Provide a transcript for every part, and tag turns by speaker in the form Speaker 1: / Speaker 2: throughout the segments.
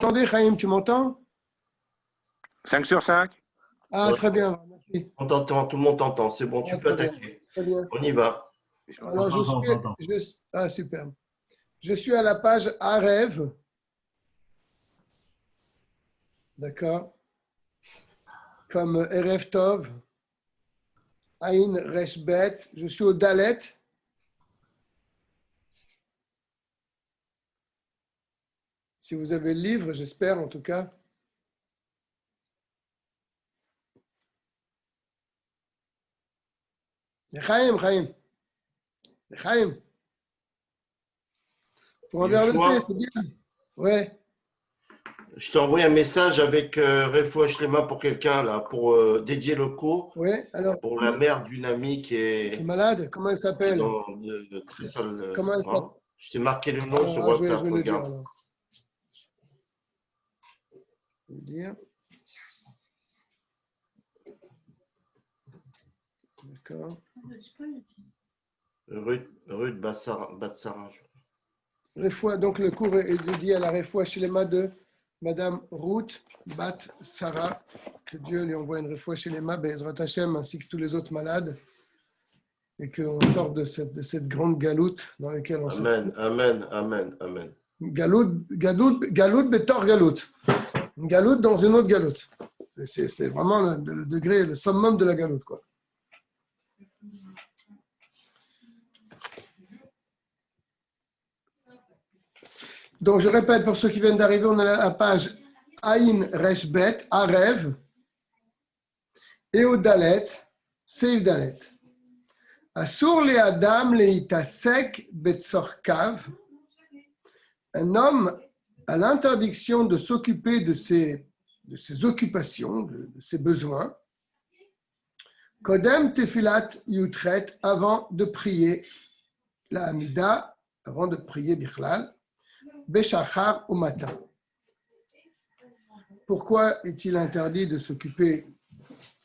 Speaker 1: m'entendez, Chaim, tu m'entends?
Speaker 2: 5 sur 5.
Speaker 1: Ah,
Speaker 3: Ouais,
Speaker 1: très bien, merci.
Speaker 3: on t'entend, tout le monde t'entend. C'est bon,
Speaker 1: Ah,
Speaker 3: tu peux
Speaker 1: très bien,
Speaker 3: attaquer.
Speaker 1: très bien.
Speaker 3: On y va.
Speaker 1: Alors,
Speaker 4: On t'entend.
Speaker 1: ah, super. Je suis à la page Arev, d'accord, comme Erev Tov, Aïn Reshbet. Je suis au Dalet. Si vous avez le livre, j'espère en tout cas. Chaim, Chaim, Chaim. Pour un verre de thé,
Speaker 3: Joshua,
Speaker 1: c'est bien. Ouais,
Speaker 3: je t'ai envoyé un message avec Refoua Shlema pour quelqu'un, là, pour dédier le cours
Speaker 1: ouais. Alors,
Speaker 3: pour la mère d'une amie
Speaker 1: qui est malade, comment elle
Speaker 3: qui est
Speaker 1: s'appelle?
Speaker 3: dans de très sale
Speaker 1: Comment elle s'appelle?
Speaker 3: état. Je t'ai marqué le nom sur
Speaker 1: Alors, je
Speaker 3: WhatsApp,
Speaker 1: vais le dire
Speaker 3: regarde.
Speaker 1: alors. Je vais le dire. D'accord.
Speaker 3: Ruth Batsara.
Speaker 1: Donc le cours est dédié à la Refoua Shlema de Madame Ruth Bat Sarah. Que Dieu lui envoie une Refoua Shlema, Be'ezrat Hashem, ainsi que tous les autres malades, et qu'on sorte de cette grande galoute dans laquelle on se
Speaker 3: Amen,
Speaker 1: trouve.
Speaker 3: amen, amen, amen.
Speaker 1: Galoute, betor galoute. Une galoute dans une autre galoute. C'est vraiment le degré, le summum de la galoute, quoi. Donc, je répète, pour ceux qui viennent d'arriver, on est à la page Aïn Reshbet, Arev, et au Dalet, Seif Dalet. Asur le Adam le itasek betzorkav. Un homme a l'interdiction de s'occuper de ses occupations, de ses besoins. Kodem tefilat yutret, avant de prier la Hamida, avant de prier Bichlal. Béchachar au matin. Pourquoi est-il interdit de s'occuper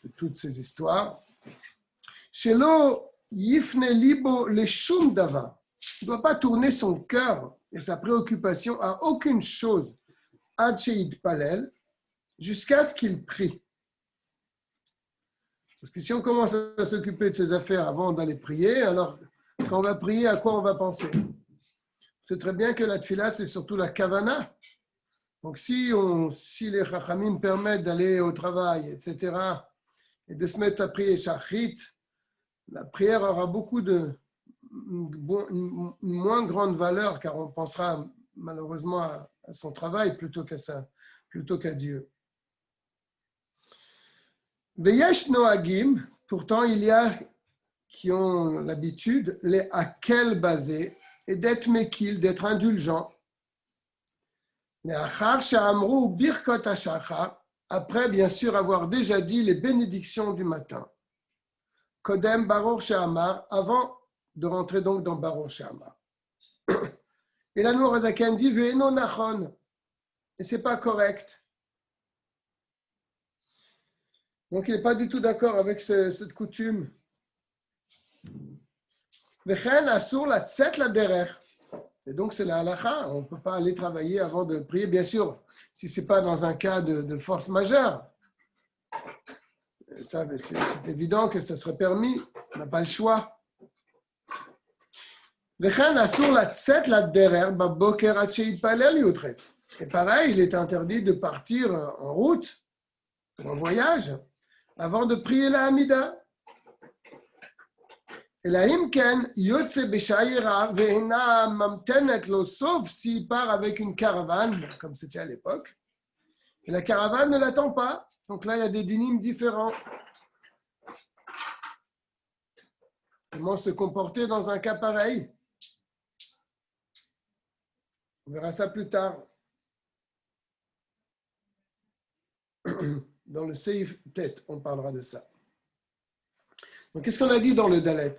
Speaker 1: de toutes ces histoires? Shelo yifne libo le shum dava. Il ne doit pas tourner son cœur et sa préoccupation à aucune chose, ad sheid palel, jusqu'à ce qu'il prie. Parce que si on commence à s'occuper de ses affaires avant d'aller prier, alors quand on va prier, à quoi on va penser? C'est très bien que la tfila, c'est surtout la kavana. Donc, si les chachamim permettent d'aller au travail, etc., et de se mettre à prier shachrit, la prière aura une moins grande valeur, car on pensera malheureusement à son travail plutôt qu'à Dieu. Veyesh noagim, pourtant il y a qui ont l'habitude, les hakel basés, et d'être mekil, d'être indulgent. Après, bien sûr, avoir déjà dit les bénédictions du matin. Kodem Baruch She'amar, avant de rentrer donc dans Baruch She'amar. Et la Nourazaken dit Ve'eno nachon, et c'est pas correct. Donc, il n'est pas du tout d'accord avec cette coutume. Vechen asur la tset la derer. Et donc, c'est la halakha. On ne peut pas aller travailler avant de prier, bien sûr, si ce n'est pas dans un cas de force majeure. Ça, c'est évident que ça serait permis. On n'a pas le choix. Et pareil, il est interdit de partir en route, en voyage, avant de prier la Hamida. Et la Himken, Yotse Beshayera, Vehena Mamtenet lo, sauf s'il part avec une caravane, comme c'était à l'époque. Et la caravane ne l'attend pas. Donc là, il y a des dynimes différents. Comment se comporter dans un cas pareil? On verra ça plus tard. Dans le Seif Tête, on parlera de ça. Donc, qu'est-ce qu'on a dit dans le Dalet?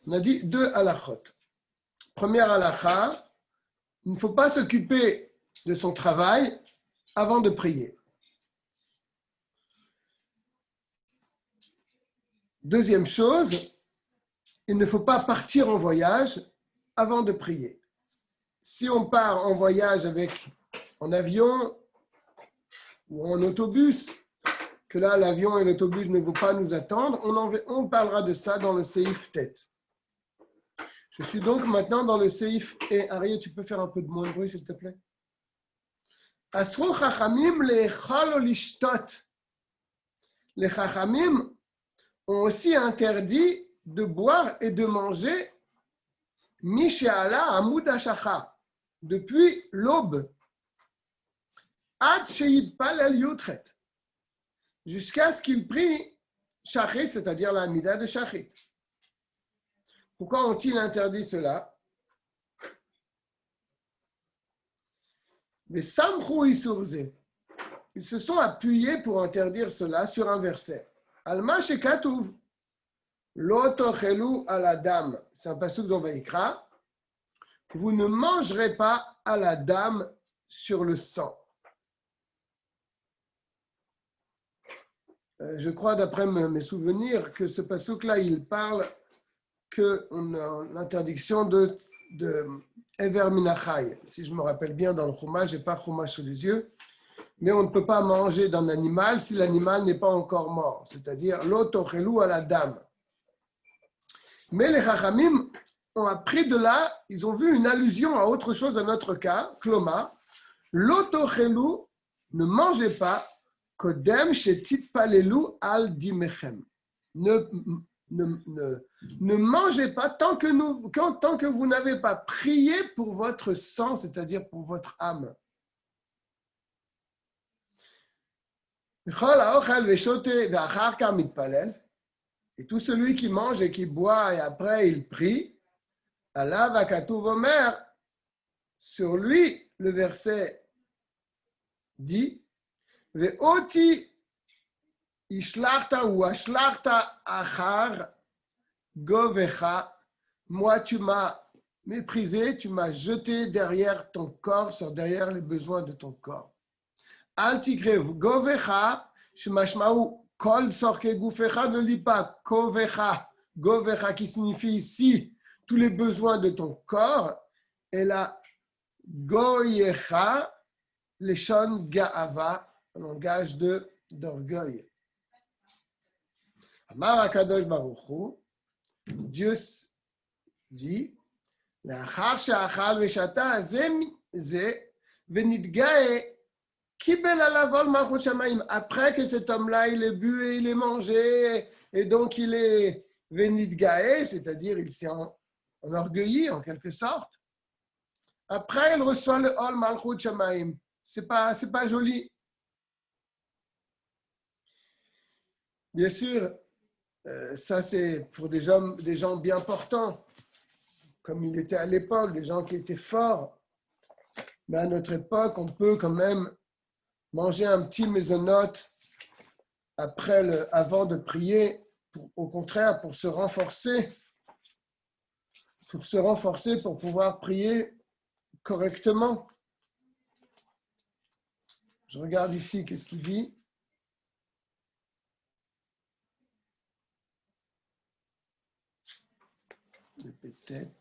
Speaker 1: On a dit 2 halachot. Première halakha, il ne faut pas s'occuper de son travail avant de prier. Deuxième chose, il ne faut pas partir en voyage avant de prier. Si on part en voyage avec en avion ou en autobus, que là, l'avion et l'autobus ne vont pas nous attendre. On parlera de ça dans le Seif tête. Je suis donc maintenant dans le Seif. Et Arié, tu peux faire un peu de moins de bruit, s'il te plaît? Asro chachamim le'echal o lishtot. Les chachamim ont aussi interdit de boire et de manger Mishéala Amoud Hashachar, depuis l'aube, Ad Sheid Palel Yutret, jusqu'à ce qu'il prie Shachrit, c'est-à-dire la Mida de Shachrit. Pourquoi ont-ils interdit cela? Les Samchou Isurze, ils se sont appuyés pour interdire cela sur un verset. Alma Shekatouv. L'otochelu à la dame, c'est un pasuk dans Vaïkra. Vous ne mangerez pas à la dame sur le sang. Je crois, d'après mes souvenirs, que ce pasuk-là, il parle qu'on a l'interdiction de Ever Minachai. Si je me rappelle bien, dans le Chumash, je n'ai pas Chumash sous les yeux, mais on ne peut pas manger d'un animal si l'animal n'est pas encore mort, c'est-à-dire l'otochelu à la dame. Mais les Chachamim ont appris de là, ils ont vu une allusion à autre chose à notre cas, Kloma, l'otochelu, ne mangez pas, kodem shetit palelu al dimechem. Ne mangez pas tant que vous n'avez pas prié pour votre sang, c'est-à-dire pour votre âme. Et tout celui qui mange et qui boit et après il prie, Allah va katouv omer, sur lui, le verset dit, ve'oti ishlachta ou ashlachta achar govecha, moi tu m'as méprisé, tu m'as jeté derrière ton corps, derrière les besoins de ton corps. Al tikrev govecha, shemashmaou, Kol sorke goufecha, ne lis pas kovecha, govecha qui signifie ici tous les besoins de ton corps, et la goyecha, leshon gaava, un langage d'orgueil. Amar HaKadosh Baruch Hu, Dieu dit, לאחר שאכל ושתה זה ונתגאה après que cet homme-là, il ait bu et il ait mangé, et donc il est venidgaé, c'est-à-dire il s'est enorgueilli en quelque sorte. Après, il reçoit le Ol Malchut Shamaim. C'est pas joli. Bien sûr, ça c'est pour des gens bien portants, comme il était à l'époque, des gens qui étaient forts. Mais à notre époque, on peut quand même manger un petit mésonote avant de prier, au contraire, pour se renforcer, pour pouvoir prier correctement. Je regarde ici, qu'est-ce qu'il dit? Peut-être.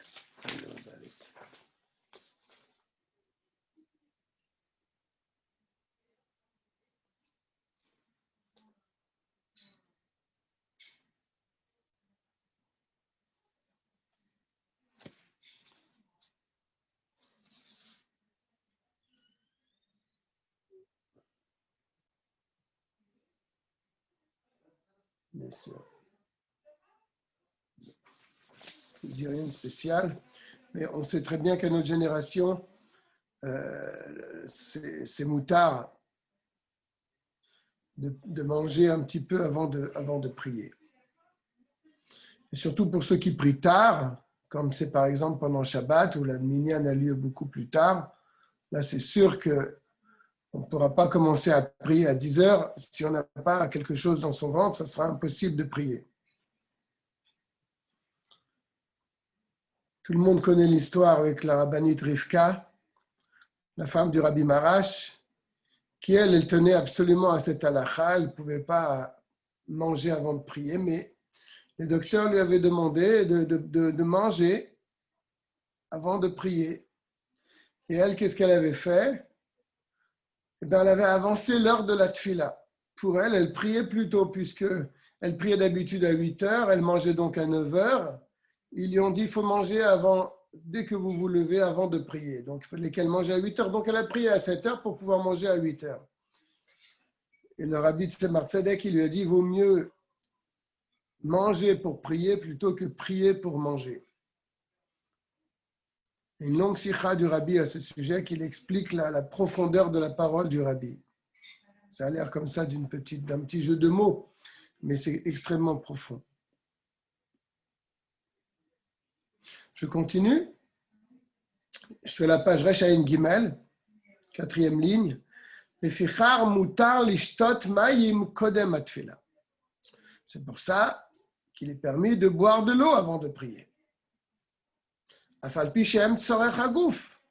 Speaker 1: Je ne dis rien de spécial, mais on sait très bien qu'à notre génération, c'est moutard de manger un petit peu avant de prier. Et surtout pour ceux qui prient tard, comme c'est par exemple pendant Shabbat, où la minyan a lieu beaucoup plus tard, là c'est sûr qu'on ne pourra pas commencer à prier à 10 heures. Si on n'a pas quelque chose dans son ventre, ça sera impossible de prier. Tout le monde connaît l'histoire avec la rabbinite Rivka, la femme du Rabbi Marash, qui elle tenait absolument à cette halakha. Elle ne pouvait pas manger avant de prier, mais les docteurs lui avaient demandé de manger avant de prier. Et elle, qu'est-ce qu'elle avait fait? eh bien, elle avait avancé l'heure de la tfila. Pour elle, elle priait plus tôt, puisque elle priait d'habitude à 8 heures, elle mangeait donc à 9 heures. Ils lui ont dit, il faut manger avant, dès que vous vous levez, avant de prier. Donc, il fallait qu'elle mange à 8 heures. Donc, elle a prié à 7 heures pour pouvoir manger à 8 heures. Et le rabbi de Tzemar Tzedek, il lui a dit, il vaut mieux manger pour prier plutôt que prier pour manger. Une longue sikha du rabbi à ce sujet qui explique la profondeur de la parole du rabbi. Ça a l'air comme ça d'un petit jeu de mots, mais c'est extrêmement profond. Je continue. Je fais la page Resh Ayin Gimel, 4e ligne. Lefichar mutar lishtot mayim kodem atfila. C'est pour ça qu'il est permis de boire de l'eau avant de prier. Afal pi shem tzorech haguf,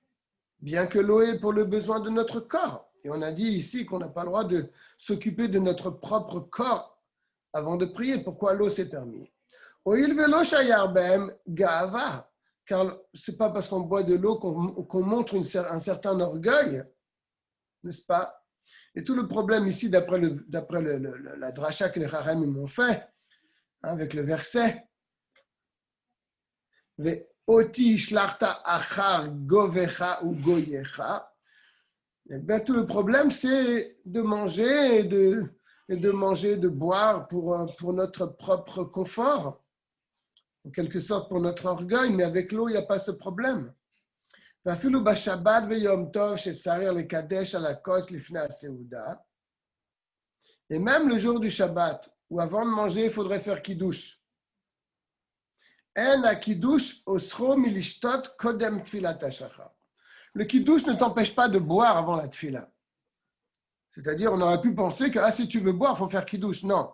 Speaker 1: bien que l'eau est pour le besoin de notre corps. Et on a dit ici qu'on n'a pas le droit de s'occuper de notre propre corps avant de prier. Pourquoi l'eau c'est permis? Oil velo shayar behem gaava, car c'est pas parce qu'on boit de l'eau qu'on montre un certain orgueil, n'est-ce pas? Et tout le problème ici, d'après la dracha que les Harem m'ont fait, avec le verset, Oti shlarta achar govecha ou goyecha. Eh bien, tout le problème, c'est de manger de boire pour notre propre confort, en quelque sorte pour notre orgueil, mais avec l'eau, il n'y a pas ce problème. Et même le jour du Shabbat, où avant de manger, il faudrait faire kiddush. Le kiddush ne t'empêche pas de boire avant la tfila. C'est-à-dire, on aurait pu penser que si tu veux boire, il faut faire kiddush. Non.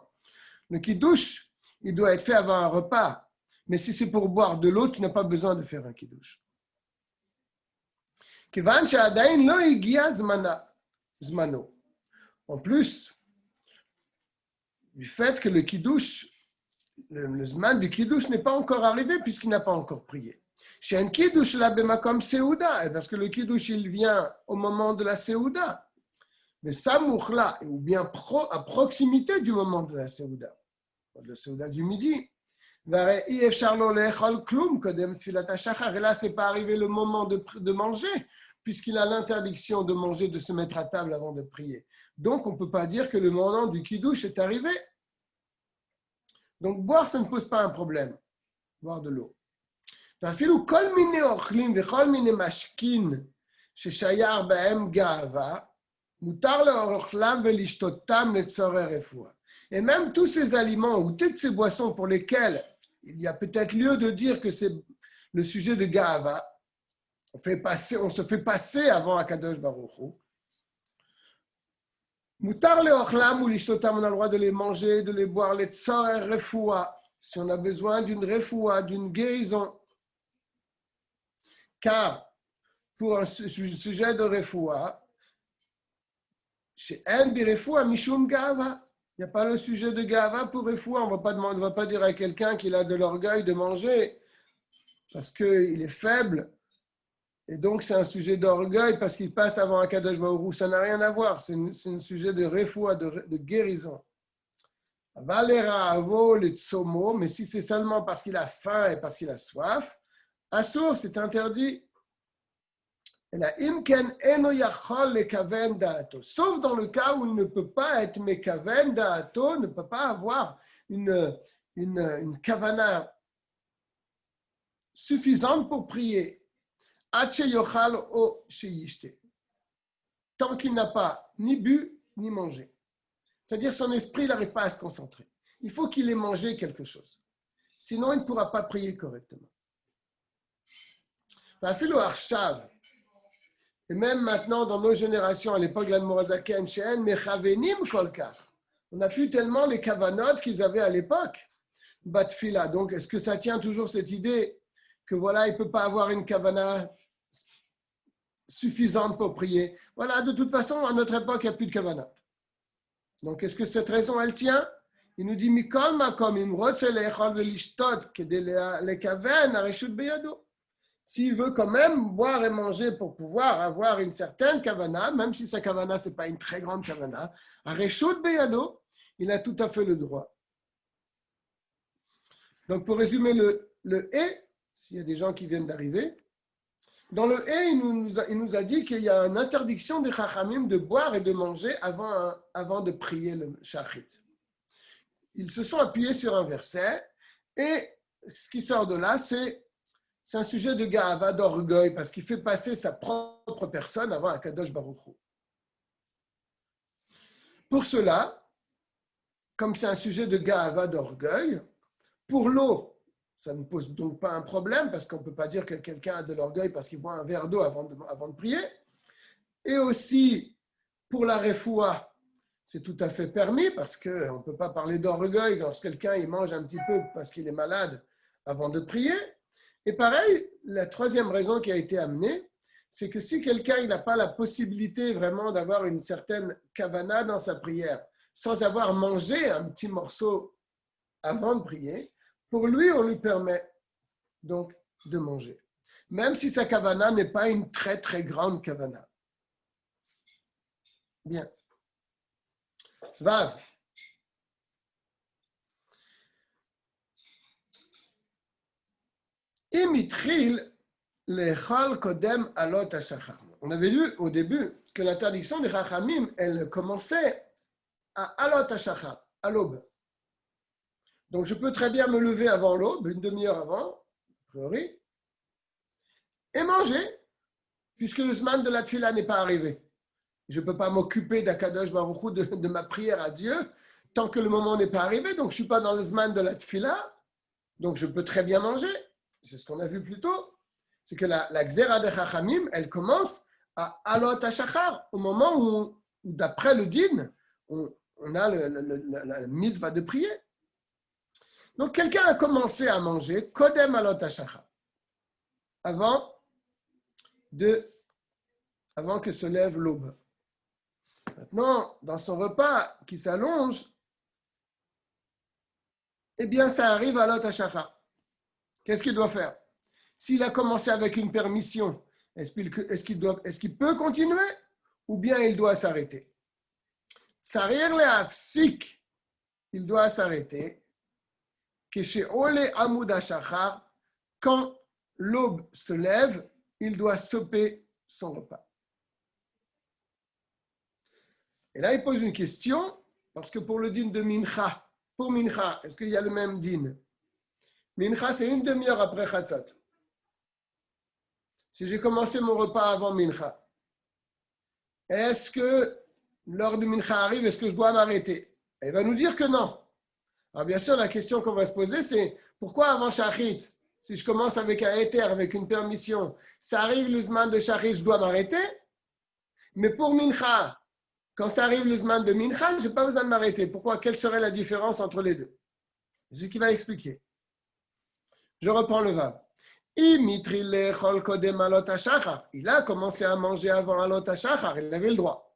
Speaker 1: Le kiddush, il doit être fait avant un repas. Mais si c'est pour boire de l'eau, tu n'as pas besoin de faire un kiddush. En plus du fait que le kiddush, le zman du kiddush n'est pas encore arrivé puisqu'il n'a pas encore prié. Chez un kiddush là bemakom seuda, parce que le kiddush il vient au moment de la seuda, mais samouchla ou bien à proximité du moment de la seuda du midi. Et là, c'est pas arrivé le moment de manger puisqu'il a l'interdiction de manger, de se mettre à table avant de prier. Donc, on ne peut pas dire que le moment du kiddush est arrivé. Donc, boire, ça ne pose pas un problème. Boire de l'eau. Et même tous ces aliments ou toutes ces boissons pour lesquelles il y a peut-être lieu de dire que c'est le sujet de Ga'ava, on se fait passer avant Akadosh Baruch Hu. Mutar leochlam ou lishtotam, on a le droit de les manger, de les boire, les tzorer refoua, si on a besoin d'une refoua, d'une guérison. Car pour un sujet de refoua, chez En birefoua mishum Ga'ava, il n'y a pas le sujet de Ga'ava pour refoua. On ne va pas dire à quelqu'un qu'il a de l'orgueil de manger parce qu'il est faible. Et donc, c'est un sujet d'orgueil parce qu'il passe avant Akadosh Baruch Hu. Ça n'a rien à voir. C'est un sujet de refoua, de guérison. Mais si c'est seulement parce qu'il a faim et parce qu'il a soif, assour, c'est interdit. Sauf dans le cas où il ne peut pas être mekaven da'ato, ne peut pas avoir une kavana suffisante pour prier. Tant qu'il n'a pas ni bu ni mangé. C'est-à-dire son esprit n'arrive pas à se concentrer. Il faut qu'il ait mangé quelque chose. Sinon, il ne pourra pas prier correctement. Et même maintenant, dans nos générations, à l'époque de l'Admorazaken, on n'a plus tellement les kavanot qu'ils avaient à l'époque. Batfila. Donc, est-ce que ça tient toujours cette idée que voilà, il ne peut pas avoir une kavana suffisante pour prier? Voilà, de toute façon, à notre époque, il n'y a plus de kavanot. Donc, est-ce que cette raison, elle tient? Il nous dit, Mikol makom im rotze lechol velishtot kedei lekaven hareshut beyado. s'il veut quand même boire et manger pour pouvoir avoir une certaine kavana, même si sa kavana, ce n'est pas une très grande kavana, à Reshut Beyado, il a tout à fait le droit. Donc, pour résumer le et, s'il y a des gens qui viennent d'arriver, dans le et, il nous a dit qu'il y a une interdiction des chachamim de boire et de manger avant de prier le shachrit. Ils se sont appuyés sur un verset et ce qui sort de là, c'est un sujet de ga'ava, d'orgueil, parce qu'il fait passer sa propre personne avant Akadosh Baruch Hu. Pour cela, comme c'est un sujet de ga'ava, d'orgueil, pour l'eau, ça ne pose donc pas un problème, parce qu'on ne peut pas dire que quelqu'un a de l'orgueil parce qu'il boit un verre d'eau avant de prier. Et aussi, pour la refoua, c'est tout à fait permis, parce qu'on ne peut pas parler d'orgueil lorsque quelqu'un il mange un petit peu parce qu'il est malade avant de prier. Et pareil, la troisième raison qui a été amenée, c'est que si quelqu'un n'a pas la possibilité vraiment d'avoir une certaine kavana dans sa prière, sans avoir mangé un petit morceau avant de prier, pour lui, on lui permet donc de manger. Même si sa kavana n'est pas une très très grande kavana. Bien. Vav. Imitril lechal kodem alot hashachar. On avait lu au début que l'interdiction des chachamim, elle commençait à alot hashachar, à l'aube. Donc, je peux très bien me lever avant l'aube, une demi-heure avant, a priori, et manger, puisque le zman de la tfila n'est pas arrivé. Je ne peux pas m'occuper d'Akadosh Baruch Hu de ma prière à Dieu tant que le moment n'est pas arrivé. Donc, je ne suis pas dans le zman de la tfila, donc je peux très bien manger. C'est ce qu'on a vu plus tôt. C'est que la xéra de Chachamim, elle commence à alot hashachar, au moment où d'après le din, on a la mitzvah de prier. Donc, quelqu'un a commencé à manger kodem alot hashachar, avant que se lève l'aube. Maintenant, dans son repas qui s'allonge, eh bien, ça arrive à alot hashachar. Qu'est-ce qu'il doit faire? S'il a commencé avec une permission, est-ce qu'il peut continuer ou bien il doit s'arrêter? Tsarir le'afsik, il doit s'arrêter. Quand l'aube se lève, il doit stopper son repas. Et là, il pose une question, parce que pour le din de Mincha, pour Mincha, est-ce qu'il y a le même din? Mincha, c'est une demi-heure après Chatzot. Si j'ai commencé mon repas avant Mincha, est-ce que l'heure de Mincha arrive, est-ce que je dois m'arrêter? Il va nous dire que non. Alors bien sûr, la question qu'on va se poser, c'est pourquoi avant Shachrit, si je commence avec un éther, avec une permission, ça arrive le zman de Shachrit, je dois m'arrêter? Mais pour Mincha, quand ça arrive le zman de Mincha, je n'ai pas besoin de m'arrêter. Pourquoi? Quelle serait la différence entre les deux? C'est ce qu'il va expliquer. Je reprends le vav. Il a commencé à manger avant alot hashachar, il avait le droit.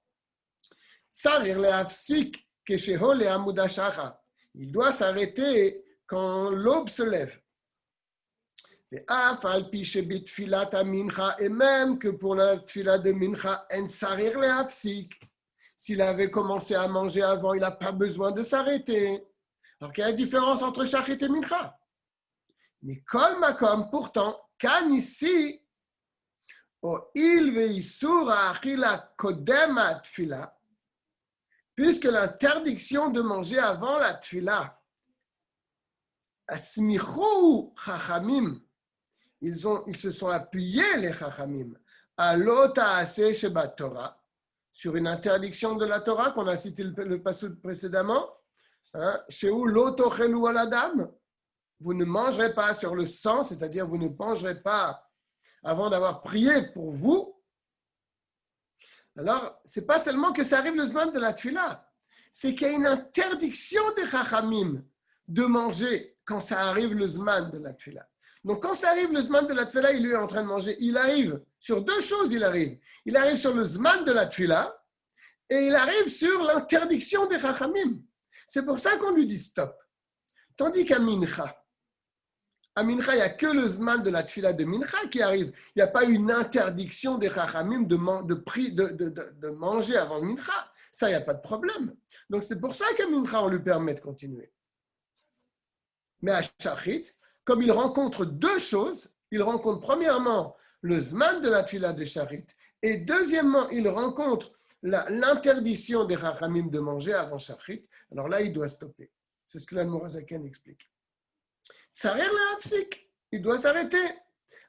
Speaker 1: Il doit s'arrêter quand l'aube se lève. Et même que pour la tfila de mincha, s'il avait commencé à manger avant, il n'a pas besoin de s'arrêter. Alors qu'il y a une différence entre shachrit et mincha. Mais kol makom, pourtant, kan ici, puisque l'interdiction de manger avant la tfila, asmichou chachamim, ils se sont appuyés, les chachamim, à l'ota'aseh shebat Torah, sur une interdiction de la Torah qu'on a cité le passouk précédemment, chez où l'otochelu aladam, vous ne mangerez pas sur le sang, c'est-à-dire vous ne mangerez pas avant d'avoir prié pour vous. Alors, ce n'est pas seulement que ça arrive le zman de la tfila, c'est qu'il y a une interdiction des chachamim de manger quand ça arrive le zman de la tfila. Donc, quand ça arrive le zman de la tfila, il est en train de manger. Il arrive sur deux choses, il arrive. Il arrive sur le zman de la tfila et il arrive sur l'interdiction des chachamim. C'est pour ça qu'on lui dit stop. Tandis qu'à mincha, À Mincha, il n'y a que le Zman de la Tfila de Mincha qui arrive. Il n'y a pas une interdiction des Chachamim de manger avant Mincha. Ça, il n'y a pas de problème. Donc, c'est pour ça qu'à Mincha, on lui permet de continuer. Mais à Shachrit, comme il rencontre deux choses, il rencontre premièrement le Zman de la Tfila de Shachrit et deuxièmement, il rencontre l'interdiction des Chachamim de manger avant Shachrit. Alors là, il doit stopper. C'est ce que l'Admorazaken explique. Sarir la hafsik, il doit s'arrêter.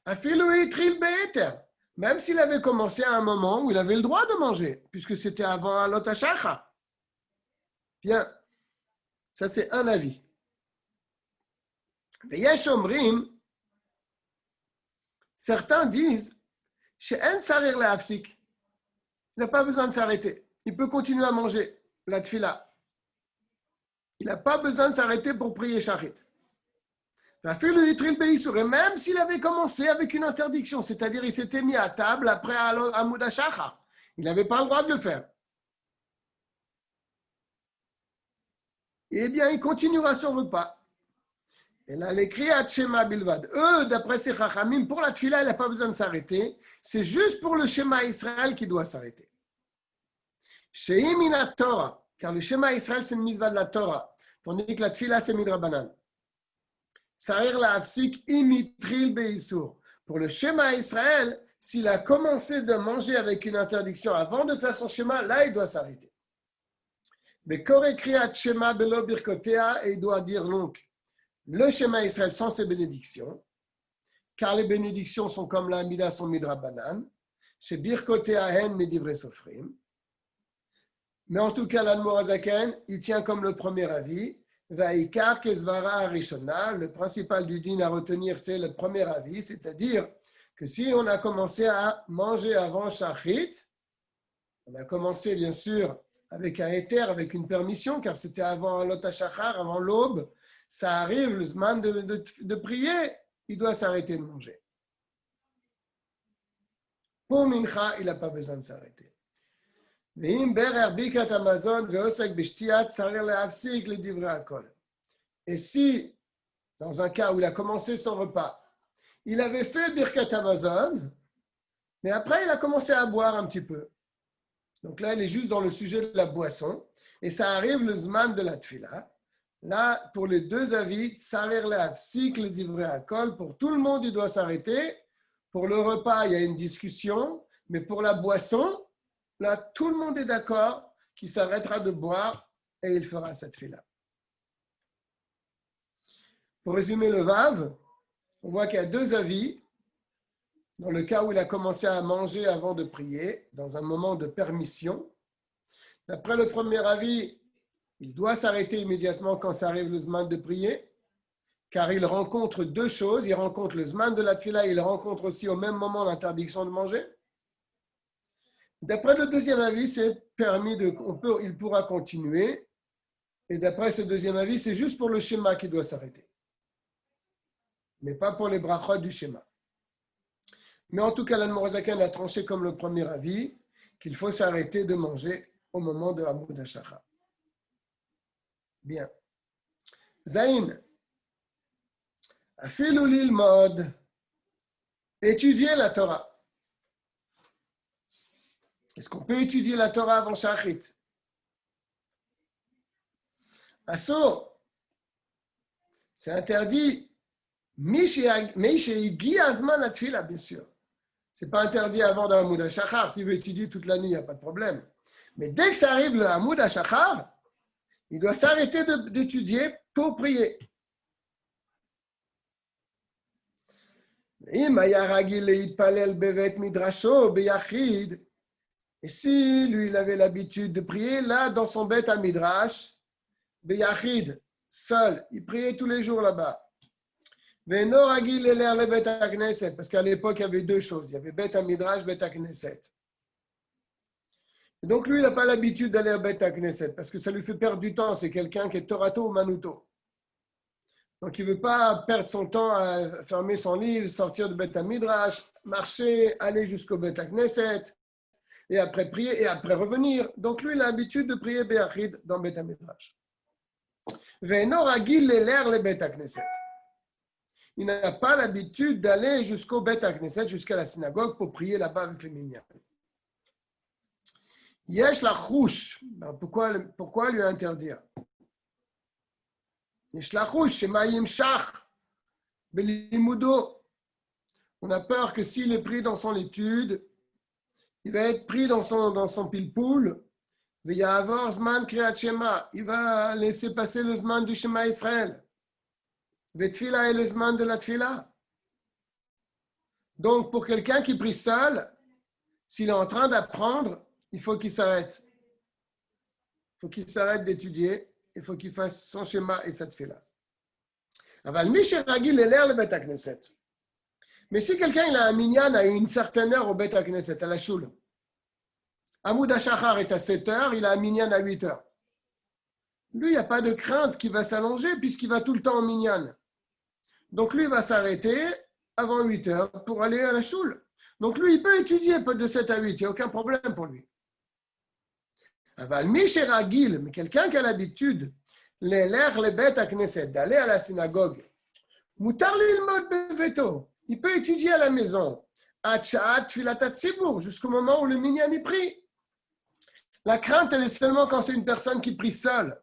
Speaker 1: Afilu itril be'eter, même s'il avait commencé à un moment où il avait le droit de manger, puisque c'était avant alot hashacha. Bien, ça c'est un avis. Veyesh omrim, certains disent, she'en sarir la hafsik, il n'a pas besoin de s'arrêter, il peut continuer à manger la tfila. Il n'a pas besoin de s'arrêter pour prier shachrit. Et même s'il avait commencé avec une interdiction, c'est-à-dire il s'était mis à table après Amoud HaShachar, il n'avait pas le droit de le faire. Eh bien, il continuera son repas. Et là, les Kriyat Shema Bilvad, eux, d'après ces Chachamim, pour la Tfila, il n'a pas besoin de s'arrêter. C'est juste pour le Shema Israël qui doit s'arrêter. Sheim ina Torah, car le Shema Israël, c'est une mitzvah de la Torah, tandis que la Tfila, c'est Midrabanan. Sarir la hafsik imitril beisur. Pour le schéma Israël, s'il a commencé de manger avec une interdiction avant de faire son schéma, là, il doit s'arrêter. Mais kore kriyat shema belo birkotea, et il doit dire donc le schéma Israël sans ses bénédictions, car les bénédictions sont comme la Amida, sont midrabanan, chez birkotea hen medivre sofrim. Mais en tout cas, l'Admorazaken, il tient comme le premier avis. Vaikar Kesvara Arishona, le principal du din à retenir, c'est le premier avis, c'est-à-dire que si on a commencé à manger avant Shachrit, on a commencé bien sûr avec un éther, avec une permission, car c'était avant Alot HaShachar, avant l'aube, ça arrive, le Zman de prier, il doit s'arrêter de manger. Pour Mincha, il n'a pas besoin de s'arrêter. Et si, dans un cas où il a commencé son repas, il avait fait Birkat Hamazon, mais après il a commencé à boire un petit peu. Donc là, il est juste dans le sujet de la boisson, et ça arrive le Zman de la Tfila. Là, pour les deux avis, Tsarir Le'afsik le divrei hakol, pour tout le monde, il doit s'arrêter. Pour le repas, il y a une discussion, mais pour la boisson, là, tout le monde est d'accord qu'il s'arrêtera de boire et il fera cette fila. Pour résumer le Vav, on voit qu'il y a deux avis. Dans le cas où il a commencé à manger avant de prier, dans un moment de permission. D'après le premier avis, il doit s'arrêter immédiatement quand ça arrive le Zman de prier, car il rencontre deux choses. Il rencontre le Zman de la Tfila, il rencontre aussi au même moment l'interdiction de manger. D'après le deuxième avis, c'est permis il pourra continuer. Et d'après ce deuxième avis, c'est juste pour le schéma qui doit s'arrêter. Mais pas pour les brachot du schéma. Mais en tout cas, l'Admorazaken a tranché comme le premier avis qu'il faut s'arrêter de manger au moment de Amoud HaShachar. Bien. Zain. Afilu lilmod. Étudier la Torah. Est-ce qu'on peut étudier la Torah avant Shachrit? Assour, c'est interdit. Meishegi Azman Atfila, bien sûr. Ce n'est pas interdit avant le Amoud HaShachar. S'il veut étudier toute la nuit, il n'y a pas de problème. Mais dès que ça arrive le Amoud HaShachar, il doit s'arrêter d'étudier pour prier. Et si lui, il avait l'habitude de prier là, dans son Beth HaMidrash, Beyachid, seul, il priait tous les jours là-bas. Parce qu'à l'époque, il y avait deux choses. Il y avait Beth HaMidrash, Beth HaKnesset. Et donc, lui, il n'a pas l'habitude d'aller à Beth HaKnesset parce que ça lui fait perdre du temps. C'est quelqu'un qui est Torato ou Manuto. Donc, il ne veut pas perdre son temps à fermer son livre, sortir de Beth HaMidrash, marcher, aller jusqu'au Beth HaKnesset, et après prier, et après revenir. Donc, lui, il a l'habitude de prier Beyachid dans Beth HaMidrash. Ve'eno ragil le'ler le Beth HaKnesset. il n'a pas l'habitude d'aller jusqu'au Beth HaKnesset, jusqu'à la synagogue pour prier là-bas avec les minyan. Yesh la chouche. Pourquoi lui interdire? Yesh la chouche, c'est Maïm Shach, Belimudo. On a peur que s'il est pris dans son étude, il va être pris dans son pile-poule. Il va avoir Zman Kriyat Shema. Il va laisser passer le Zman du Shema Israël. Vetfila est le Zman de la Tfila. Donc, pour quelqu'un qui prie seul, s'il est en train d'apprendre, il faut qu'il s'arrête. Il faut qu'il s'arrête d'étudier. Il faut qu'il fasse son Shema et sa Tfila. Aval Misher Ragil est l'air le Bet HaKnesset. Mais si quelqu'un il a un minyan à une certaine heure au Bet HaKnesset, à la Shul, Amoud HaShachar est à 7 heures, il a un minyan à 8 heures. Lui, il n'y a pas de crainte qu'il va s'allonger puisqu'il va tout le temps en minyan. Donc lui, il va s'arrêter avant 8 heures pour aller à la Shul. Donc lui, il peut étudier de 7 à 8, il n'y a aucun problème pour lui. Aval Misher Ragil, mais quelqu'un qui a l'habitude, le Bet HaKnesset, d'aller à la synagogue, Mutar lilmod beveto. Il peut étudier à la maison, jusqu'au moment où le minyan est pris. La crainte, elle est seulement quand c'est une personne qui prie seule.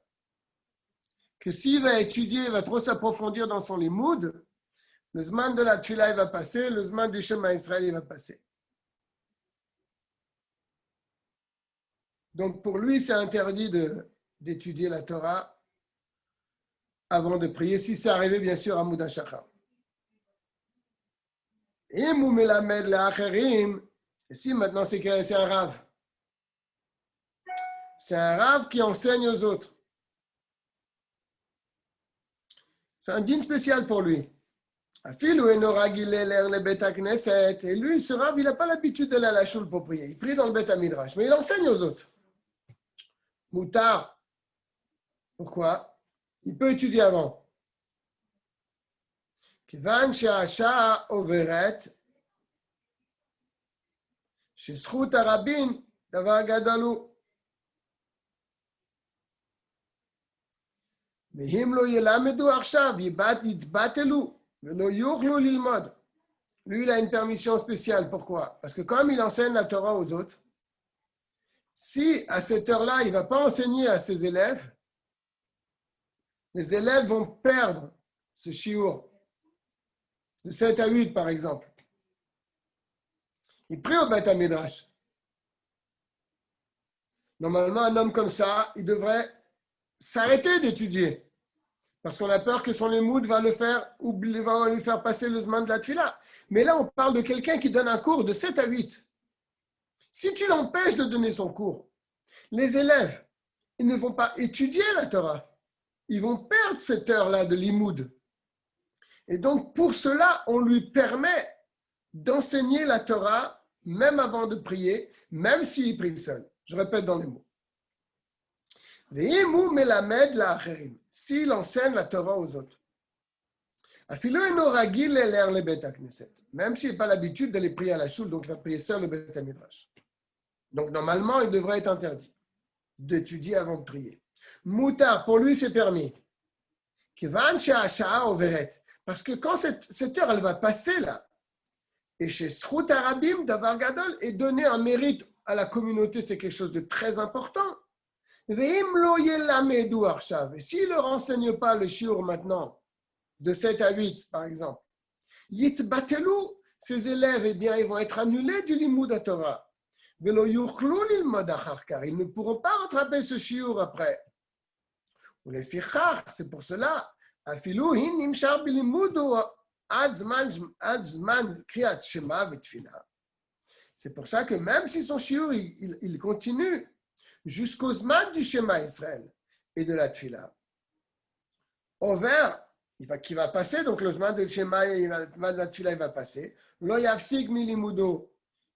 Speaker 1: Que s'il va étudier, il va trop s'approfondir dans son limoud, le zman de la tfila, il va passer, le zman du Shema Israël, il va passer. Donc pour lui, c'est interdit d'étudier la Torah avant de prier, si c'est arrivé bien sûr à Amoud HaShachar. Et si maintenant c'est un rave. C'est un rave qui enseigne aux autres. C'est un dîne spécial pour lui. Et lui, ce rave, il n'a pas l'habitude d'aller à la choule pour prier. Il prie dans le Beth HaMidrash, mais il enseigne aux autres. Moutar. Pourquoi? Il peut étudier avant. כיוון שהשעה עוברת, שזכות הרבים דבר גדול הוא. ואם לא ילמדו עכשיו, יתבטלו ולא יוכלו ללמוד. Lui, il a une permission spéciale. Pourquoi? Parce que comme il enseigne la Torah aux autres, si à cette heure-là, il ne va pas enseigner à ses élèves, les élèves vont perdre ce shiur. De 7 à 8, par exemple. Il prie au Beth HaMidrash. Normalement, un homme comme ça, il devrait s'arrêter d'étudier. Parce qu'on a peur que son limoud va lui faire passer le zman de la tfila. Mais là, on parle de quelqu'un qui donne un cours de 7 à 8. Si tu l'empêches de donner son cours, les élèves, ils ne vont pas étudier la Torah. Ils vont perdre cette heure-là de limoud. Et donc, pour cela, on lui permet d'enseigner la Torah, même avant de prier, même s'il prie seul. Je répète dans les mots. S'il enseigne la Torah aux autres, même s'il n'a pas l'habitude d'aller prier à la choule, donc il va prier seul au Beth HaMidrash. Donc, normalement, il devrait être interdit d'étudier avant de prier. Moutar, pour lui, c'est permis. Parce que quand cette heure, elle va passer là, et chez Srout Arabim, Davar Gadol, et donner un mérite à la communauté, c'est quelque chose de très important. Et s'il ne leur enseigne pas le shiur maintenant, de 7 à 8 par exemple, Yitbatelou, ces élèves, eh bien, ils vont être annulés du Limoud à Torah. Velo yuchlu lilmod achar kar, ils ne pourront pas rattraper ce shiur après. Ou les fichar, c'est pour cela. אפילו היא נמשך בלימודו עד זמן קריאת שמע ותפילה. C'est pour ça que même si son shiur, il continue jusqu'au zman du Shema Israël et de la tfila. Over, qui va passer, donc le zman du Shema et le zman de la tfila, il va passer. Lo yafsik mi limudo.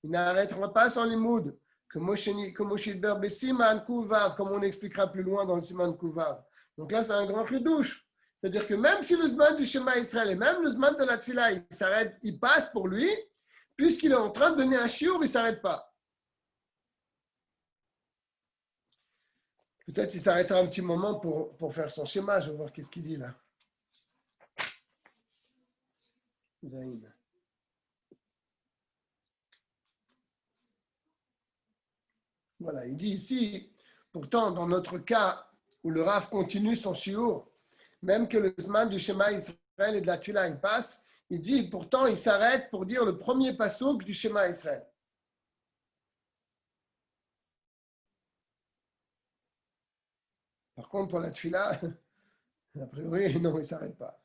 Speaker 1: Il n'arrêtera pas son limoud. Comme on expliquera plus loin dans le Siman Kuvav. Donc là, c'est un grand chidouche. C'est-à-dire que même si le zman du Shema Israël et même le zman de la tfila, il s'arrête, il passe pour lui, puisqu'il est en train de donner un shiur, il ne s'arrête pas. Peut-être qu'il s'arrêtera un petit moment pour faire son schéma. Je vais voir qu'est-ce qu'il dit là. Zain. Voilà, il dit ici, pourtant, dans notre cas où le Rav continue son shiur, même que le Zman du Shema Israël et de la Tula il passe, il dit, pourtant, il s'arrête pour dire le premier passouk du Shema Israël. Par contre, pour la Tfila, a priori, non, il ne s'arrête pas.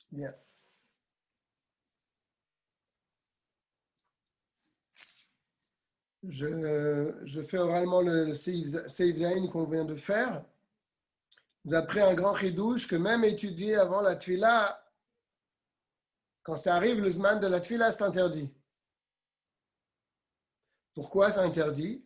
Speaker 1: Bien. Je fais oralement le Seif Zain qu'on vient de faire. Vous avez appris un grand chidouche que même étudier avant la Tfila, quand ça arrive, le Zman de la Tfila, c'est interdit. Pourquoi c'est interdit?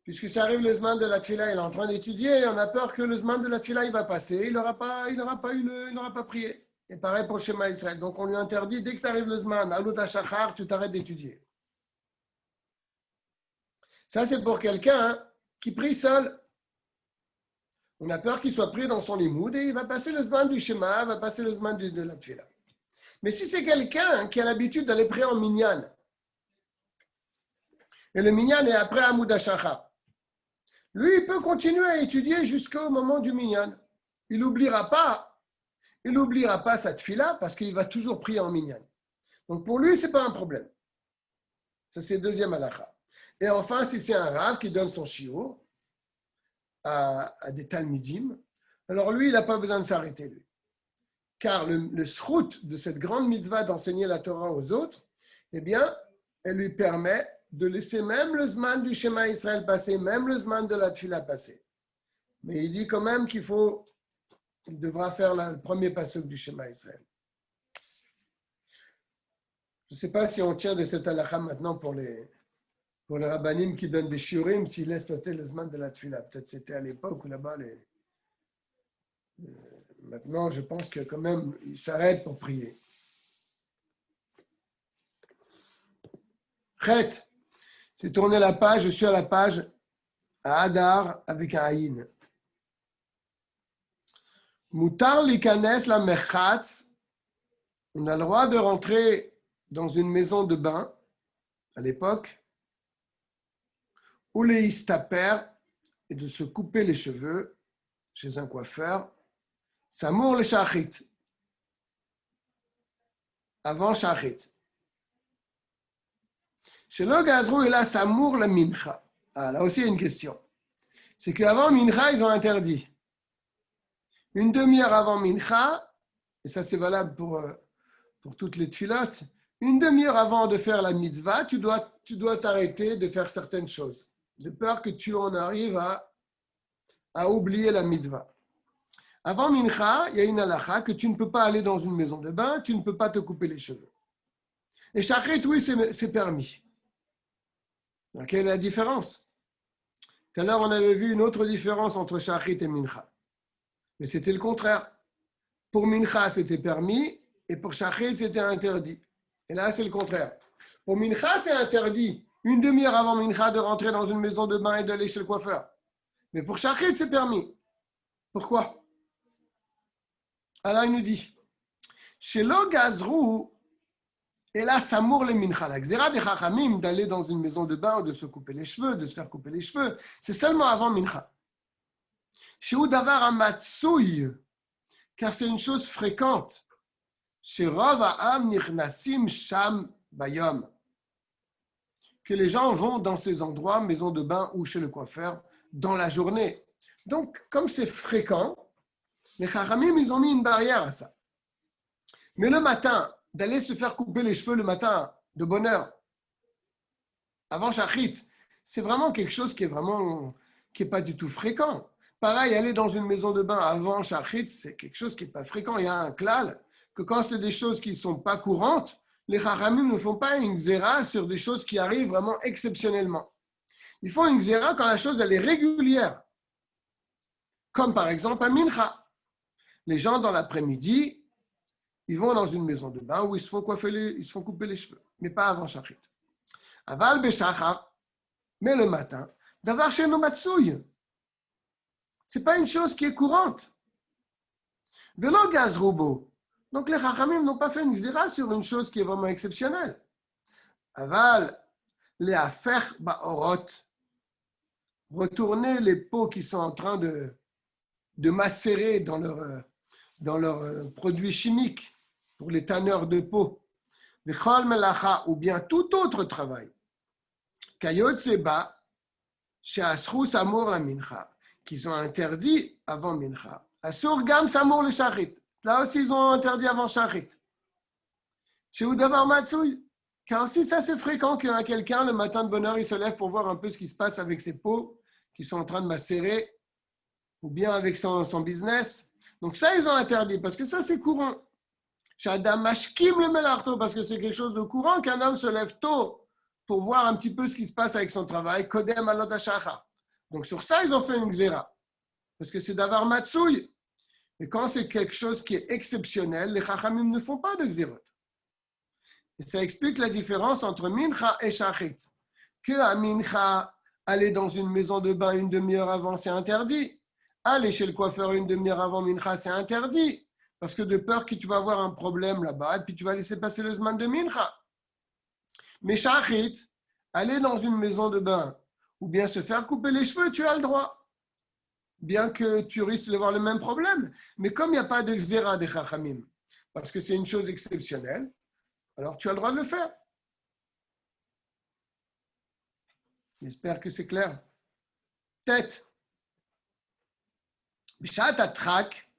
Speaker 1: Puisque ça arrive le Zman de la Tfila, il est en train d'étudier, on a peur que le Zman de la Tfila, il va passer, il n'aura pas prié. Et pareil pour le Shema Israël. Donc on lui interdit, dès que ça arrive le Zman, Alut HaShachar, tu t'arrêtes d'étudier. Ça, c'est pour quelqu'un qui prie seul. On a peur qu'il soit pris dans son limoud et il va passer le Zman du Shema, va passer le Zman de la Tfila. Mais si c'est quelqu'un qui a l'habitude d'aller prier en minyan, et le minyan est après Amoud HaShachar, lui, il peut continuer à étudier jusqu'au moment du minyan. Il n'oubliera pas sa tfila parce qu'il va toujours prier en minyan. Donc pour lui, ce n'est pas un problème. Ça, c'est le deuxième halakha. Et enfin, si c'est un rav qui donne son shiur à des talmidim, alors lui, il n'a pas besoin de s'arrêter, lui. Car le srout de cette grande mitzvah d'enseigner la Torah aux autres, eh bien, elle lui permet de laisser même le Zman du Shema Israël passer, même le Zman de la Tfila passer. Mais il dit quand même qu'il devra faire le premier pasuk du Shema Israël. Je ne sais pas si on tient de cette halakha maintenant pour les rabbanim qui donnent des shiurim, s'ils laissent sauter le Zman de la Tfila. Peut-être c'était à l'époque où là-bas, maintenant je pense que quand même, ils s'arrêtent pour prier. Chet. J'ai tourné la page, je suis à la page à Hadar avec un Aïn. Mutar likanes la merchatz. On a le droit de rentrer dans une maison de bain à l'époque, ou les istaper et de se couper les cheveux chez un coiffeur. Samour le shachit. Avant shachit. Chez le gazrou, il a Samour la mincha. Ah, là aussi, il y a une question. C'est qu'avant mincha, ils ont interdit. Une demi-heure avant mincha, et ça c'est valable pour toutes les tfilotes, une demi-heure avant de faire la mitzvah, tu dois t'arrêter de faire certaines choses, de peur que tu en arrives à oublier la mitzvah. Avant mincha, il y a une halakha que tu ne peux pas aller dans une maison de bain, tu ne peux pas te couper les cheveux. Et shachrit, oui, c'est permis. Donc, quelle est la différence? Tout à l'heure, on avait vu une autre différence entre shachrit et mincha. Mais c'était le contraire. Pour mincha, c'était permis, et pour shachrit, c'était interdit. Et là, c'est le contraire. Pour mincha, c'est interdit. Une demi-heure avant mincha, de rentrer dans une maison de bain et d'aller chez le coiffeur. Mais pour shachrit, c'est permis. Pourquoi? Alors, il nous dit, chez le gazrou, et là, Samour le mincha, la xéra des chachamim, d'aller dans une maison de bain ou de se couper les cheveux, de se faire couper les cheveux, c'est seulement avant mincha. Chez Udavar Amatsouy, car c'est une chose fréquente. Chez Rav Ha'am Nichnasim Sham Bayom, que les gens vont dans ces endroits, maison de bain ou chez le coiffeur, dans la journée. Donc, comme c'est fréquent, les chachamim, ils ont mis une barrière à ça. Mais le matin, d'aller se faire couper les cheveux le matin, de bonne heure, avant shachrit, c'est vraiment quelque chose qui est pas du tout fréquent. Pareil, aller dans une maison de bain avant shachrit, c'est quelque chose qui n'est pas fréquent. Il y a un klal que quand c'est des choses qui ne sont pas courantes, les chachamim ne font pas une xéra sur des choses qui arrivent vraiment exceptionnellement. Ils font une xéra quand la chose elle est régulière. Comme par exemple à mincha. Les gens dans l'après-midi, ils vont dans une maison de bain où ils se font couper les cheveux, mais pas avant shachrit. Aval beshachar, mais le matin, Davar sheno matsouille. Ce n'est pas une chose qui est courante. Velo gaz robo. Donc les Chachamim n'ont pas fait une xéra sur une chose qui est vraiment exceptionnelle. Aval, les affaires ba'orot. Retourner les pots qui sont en train de macérer dans leurs produits chimiques pour les tanneurs de peau. Vechol melacha, ou bien tout autre travail. Kayot seba, chez Asrou Samour la mincha, qui sont interdits avant mincha. Asur gam Samour le shachit. Là aussi, ils ont interdit avant shachit. Chez Udavar Matsouille. Car si ça c'est fréquent qu'un quelqu'un, le matin de bonne heure, il se lève pour voir un peu ce qui se passe avec ses peaux qui sont en train de macérer, ou bien avec son business. Donc ça, ils ont interdit, parce que ça, c'est courant. Shadam mashkim le melarto, parce que c'est quelque chose de courant qu'un homme se lève tôt pour voir un petit peu ce qui se passe avec son travail. Kodem alot hashachar. Donc sur ça, ils ont fait une xéra, parce que c'est d'avoir matsouille. Et quand c'est quelque chose qui est exceptionnel, les chachamim ne font pas de xérot. Et ça explique la différence entre mincha et shachit. Que à mincha, aller dans une maison de bain une demi-heure avant, c'est interdit. Aller chez le coiffeur une demi-heure avant mincha, c'est interdit. Parce que de peur que tu vas avoir un problème là-bas, et puis tu vas laisser passer le zman de mincha. Mais shachit, aller dans une maison de bain, ou bien se faire couper les cheveux, tu as le droit. Bien que tu risques d'avoir le même problème. Mais comme il n'y a pas de xéra des chachamim, parce que c'est une chose exceptionnelle, alors tu as le droit de le faire. J'espère que c'est clair. Tête. Bishat atrak.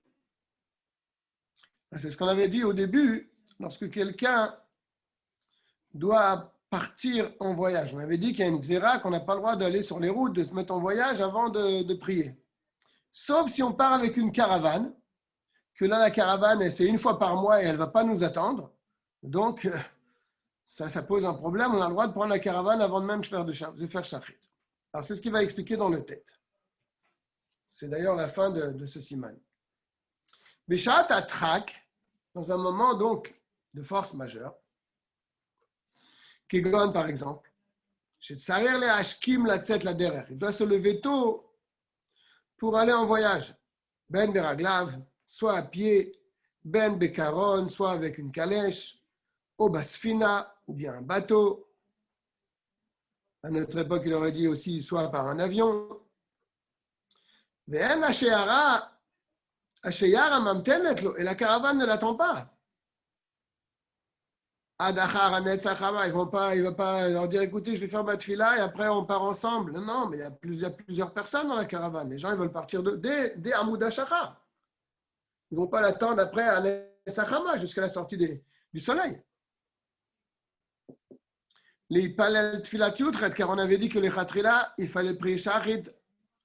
Speaker 1: C'est ce qu'on avait dit au début, lorsque quelqu'un doit partir en voyage. On avait dit qu'il y a une xéra, qu'on n'a pas le droit d'aller sur les routes, de se mettre en voyage avant de prier. Sauf si on part avec une caravane, que là, la caravane, c'est une fois par mois et elle ne va pas nous attendre. Donc, ça pose un problème. On a le droit de prendre la caravane avant de même de faire shachrit. Alors, c'est ce qu'il va expliquer dans le tête. C'est d'ailleurs la fin de ce siman. Bishat atrak, dans un moment donc de force majeure, Kegon par exemple, chez Tsarir le Hashkim la Tset la Derer, il doit se lever tôt pour aller en voyage. Ben beraglav, soit à pied, ben bekaron, soit avec une calèche, au basfina, ou bien un bateau. À notre époque, il aurait dit aussi soit par un avion. Et la caravane ne l'attend pas. Il ne va pas leur dire écoutez, je vais faire ma tefila et après on part ensemble. Non, mais il y a plusieurs personnes dans la caravane. Les gens ils veulent partir dès Hamoud HaShachar. Ils ne vont pas l'attendre après à Netzachama jusqu'à la sortie du soleil. Les Palel Tfilat Yutret, car on avait dit que les Khatrila, il fallait prier Shachit,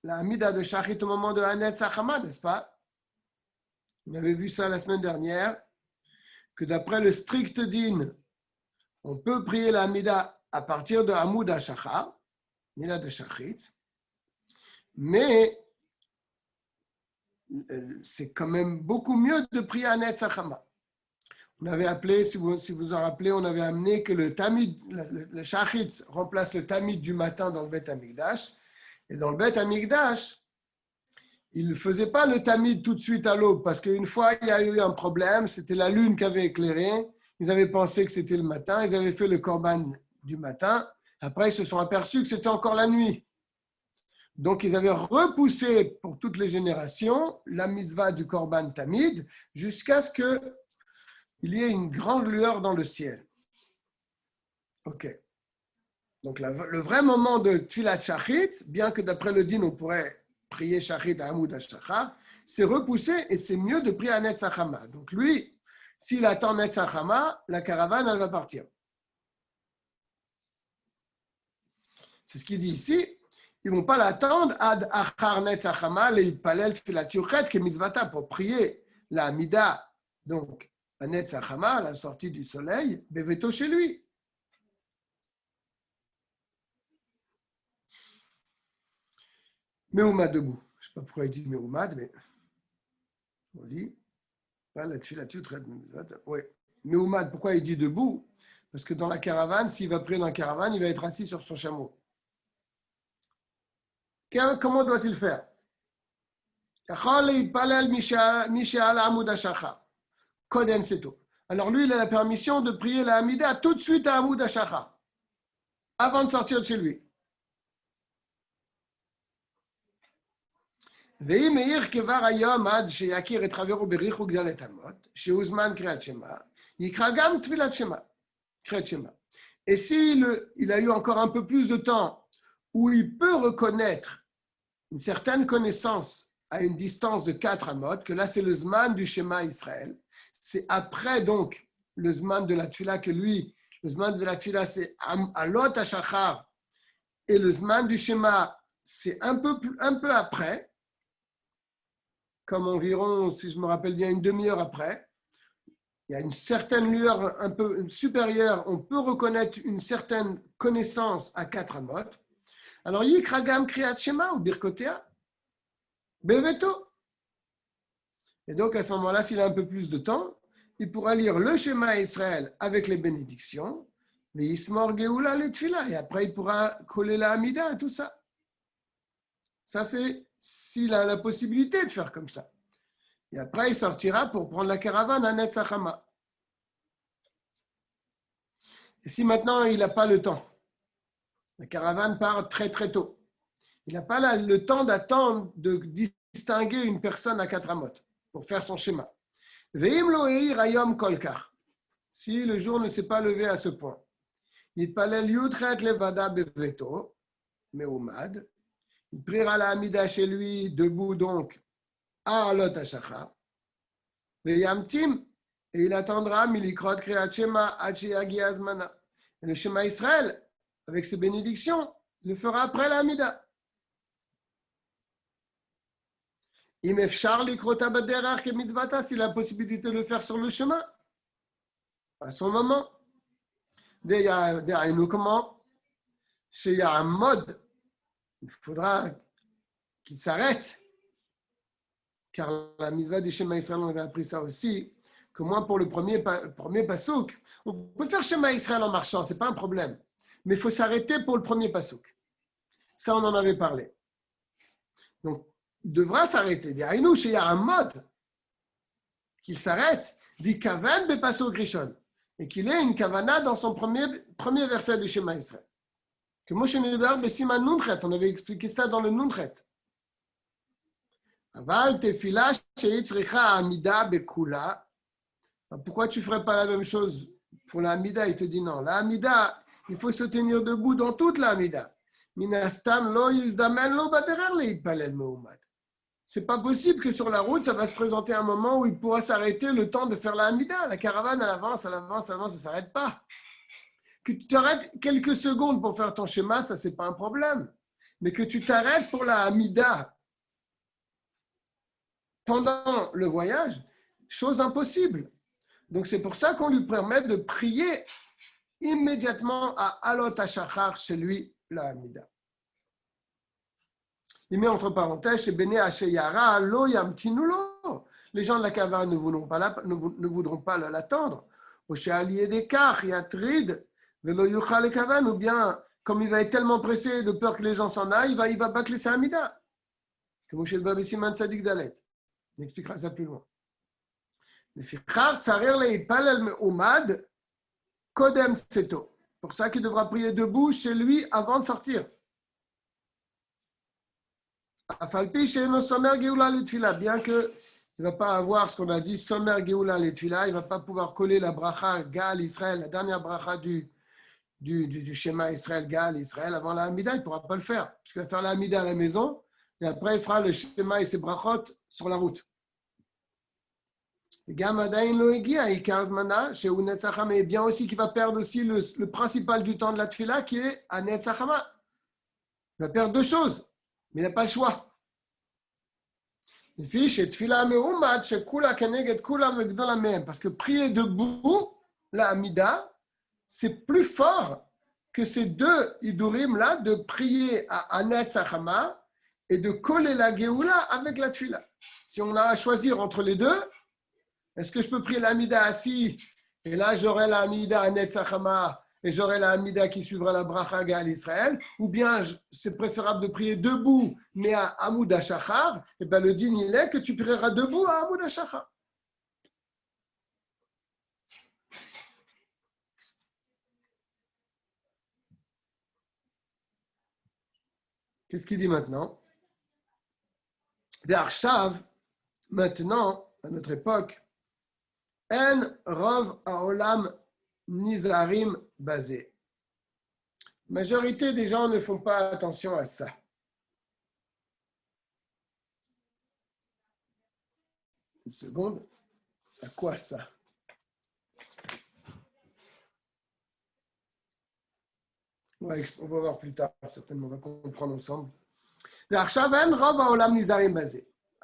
Speaker 1: la Amida de Shachit au moment de Hanet Sachama, n'est-ce pas? On avait vu ça la semaine dernière, que d'après le strict din, on peut prier la Amida à partir de Hamoud HaShachar, Amida de Shachit, mais c'est quand même beaucoup mieux de prier Hanet Sachama. On avait appelé, si vous vous en rappelez, on avait amené que le tamid, le shachit remplace le tamid du matin dans le Bet Hamikdash. Et dans le Bet Hamikdash, il ne faisait pas le tamid tout de suite à l'aube, parce qu'une fois, il y a eu un problème, c'était la lune qui avait éclairé, ils avaient pensé que c'était le matin, ils avaient fait le korban du matin, après ils se sont aperçus que c'était encore la nuit. Donc ils avaient repoussé pour toutes les générations la mitzvah du korban tamid, jusqu'à ce que il y a une grande lueur dans le ciel. Ok. Donc, le vrai moment de Tfilat Shachit, bien que d'après le din, on pourrait prier Shachit à Hamoud HaShachar, c'est repoussé et c'est mieux de prier à Netzachama. Donc, lui, s'il attend Netzachama, la caravane, elle va partir. C'est ce qu'il dit ici. Ils ne vont pas l'attendre ad achar Netzachama, le Yitpalel Tfilat Yuchet, qui est mitzvata, pour prier la Amida, donc, à Netzachama, à la sortie du soleil, Beveto chez lui. Meoumad debout. Je ne sais pas pourquoi il dit Meoumad, mais on dit. Oui. Meoumad, pourquoi il dit debout? Parce que dans la caravane, s'il va prier dans la caravane, il va être assis sur son chameau. Comment doit-il faire? Alors lui, il a la permission de prier la Hamida tout de suite à Amoud HaShachar, avant de sortir de chez lui. ואם העיר כבר היום עד שיכיר את חברו בריחוק דלת אמות, שהוא זמן קריאת שמע, יקרא גם תפילת שמע, קריאת שמע. Et s'il a eu encore un peu plus de temps où il peut reconnaître une certaine connaissance à une distance de 4 amot, que là c'est le zman du Shema Israël, c'est après donc le zman de la tfila que lui, le zman de la tfila c'est alot hashachar, et le zman du Shema c'est un peu après, comme environ, si je me rappelle bien, une demi-heure après. Il y a une certaine lueur un peu supérieure, on peut reconnaître une certaine connaissance à 4 amot. Alors, Yikra Gam Kriyat Shema ou Birkotea, Beveto. Et donc, à ce moment-là, s'il a un peu plus de temps, il pourra lire le Shema Israël avec les bénédictions, les Ismor Geoula, les Tfila, et après, il pourra coller la Hamida et tout ça. Ça, c'est s'il a la possibilité de faire comme ça. Et après, il sortira pour prendre la caravane à Netzachama. Et si maintenant, il n'a pas le temps, la caravane part très très tôt. Il n'a pas le temps d'attendre de distinguer une personne à 4 amot pour faire son schéma. Ve'im lo eir hayom kolkar. Si le jour ne s'est pas levé à ce point, il palel yudchet levada beveto, meumad. Il priera la Hamida chez lui, debout donc, à Alot HaShachar. Ve'yamtim, et il attendra milikrot kriyat shema ad sheyagi azmana. Et le Shema Israël, avec ses bénédictions, il le fera après la Hamida. Im efshar likrota baderach ke mitzvata, s'il a la possibilité de le faire sur le chemin, à son moment. De'aynu comment? Chez il y a un mode, il faudra qu'il s'arrête, car la mitzvah du Shema Israël, on avait appris ça aussi, que moi, pour le premier pasouk, on peut faire Shema Israël en marchant, ce n'est pas un problème. Mais il faut s'arrêter pour le premier pasouk. Ça, on en avait parlé. Donc, il devra s'arrêter. Il y a un mode qu'il s'arrête, dit kavan be pasouk rishon, et qu'il ait une kavana dans son premier verset du Shema Israël. Que Moshe Neber besiman nunchet, on avait expliqué ça dans le nunchet. Aval tefila sheitzricha amida bekula. Pourquoi tu ne ferais pas la même chose pour la Hamida? Il te dit non. La Hamida, il faut se tenir debout dans toute la Hamida. Minastam lo yizdamen lo baderer leitpalel meumad. C'est pas possible que sur la route, ça va se présenter un moment où il pourra s'arrêter le temps de faire la Hamida. La caravane, elle avance, ça ne s'arrête pas. Que tu t'arrêtes quelques secondes pour faire ton schéma, ça, c'est pas un problème. Mais que tu t'arrêtes pour la Hamida pendant le voyage, chose impossible. Donc, c'est pour ça qu'on lui permet de prier immédiatement à Alot HaShachar chez lui, la Hamida. Il met entre parenthèses, chez Bene Hasheyara, lo yamtinulo. Les gens de la caravane ne voudront pas l'attendre. Ou chez Alié Dekar, Yatrid, Velo Yuchal et Kavan, ou bien, comme il va être tellement pressé de peur que les gens s'en aillent, il va bâcler sa Hamida. Comme chez le Babé Siman Sadik Dalet. Il expliquera ça plus loin. Pour ça qu'il devra prier debout chez lui avant de sortir. Bien qu'il ne va pas avoir ce qu'on a dit, Somer Geoula Letfila, il ne va pas pouvoir coller la bracha Gal Israël, la dernière bracha du Shema Israël, Gal Israël, avant la Hamida, il ne pourra pas le faire. Parce qu'il va faire la Hamida à la maison, et après il fera le Shema et ses brachot sur la route. Et bien aussi qu'il va perdre aussi le principal du temps de la tfila qui est à Netzachama. Il va perdre 2 choses, mais il n'a pas le choix. Parce que prier debout, la Hamida, c'est plus fort que ces 2 idurim là de prier à Netzachama et de coller la Géoula avec la tfila. Si on a à choisir entre les 2, est-ce que je peux prier la Hamida assis et là j'aurai la Hamida à Netzachama et j'aurai la Hamida qui suivra la Bracha Gaal Israël, ou bien c'est préférable de prier debout, mais à Hamoud HaShachar, et bien le din il est que tu prieras debout à Hamoud HaShachar. Qu'est-ce qu'il dit maintenant? Ve'arshav, maintenant, à notre époque, En Rov Haolam Nizarim Bazé. La majorité des gens ne font pas attention à ça. Une seconde. À quoi ça? On va voir plus tard, certainement, on va comprendre ensemble. À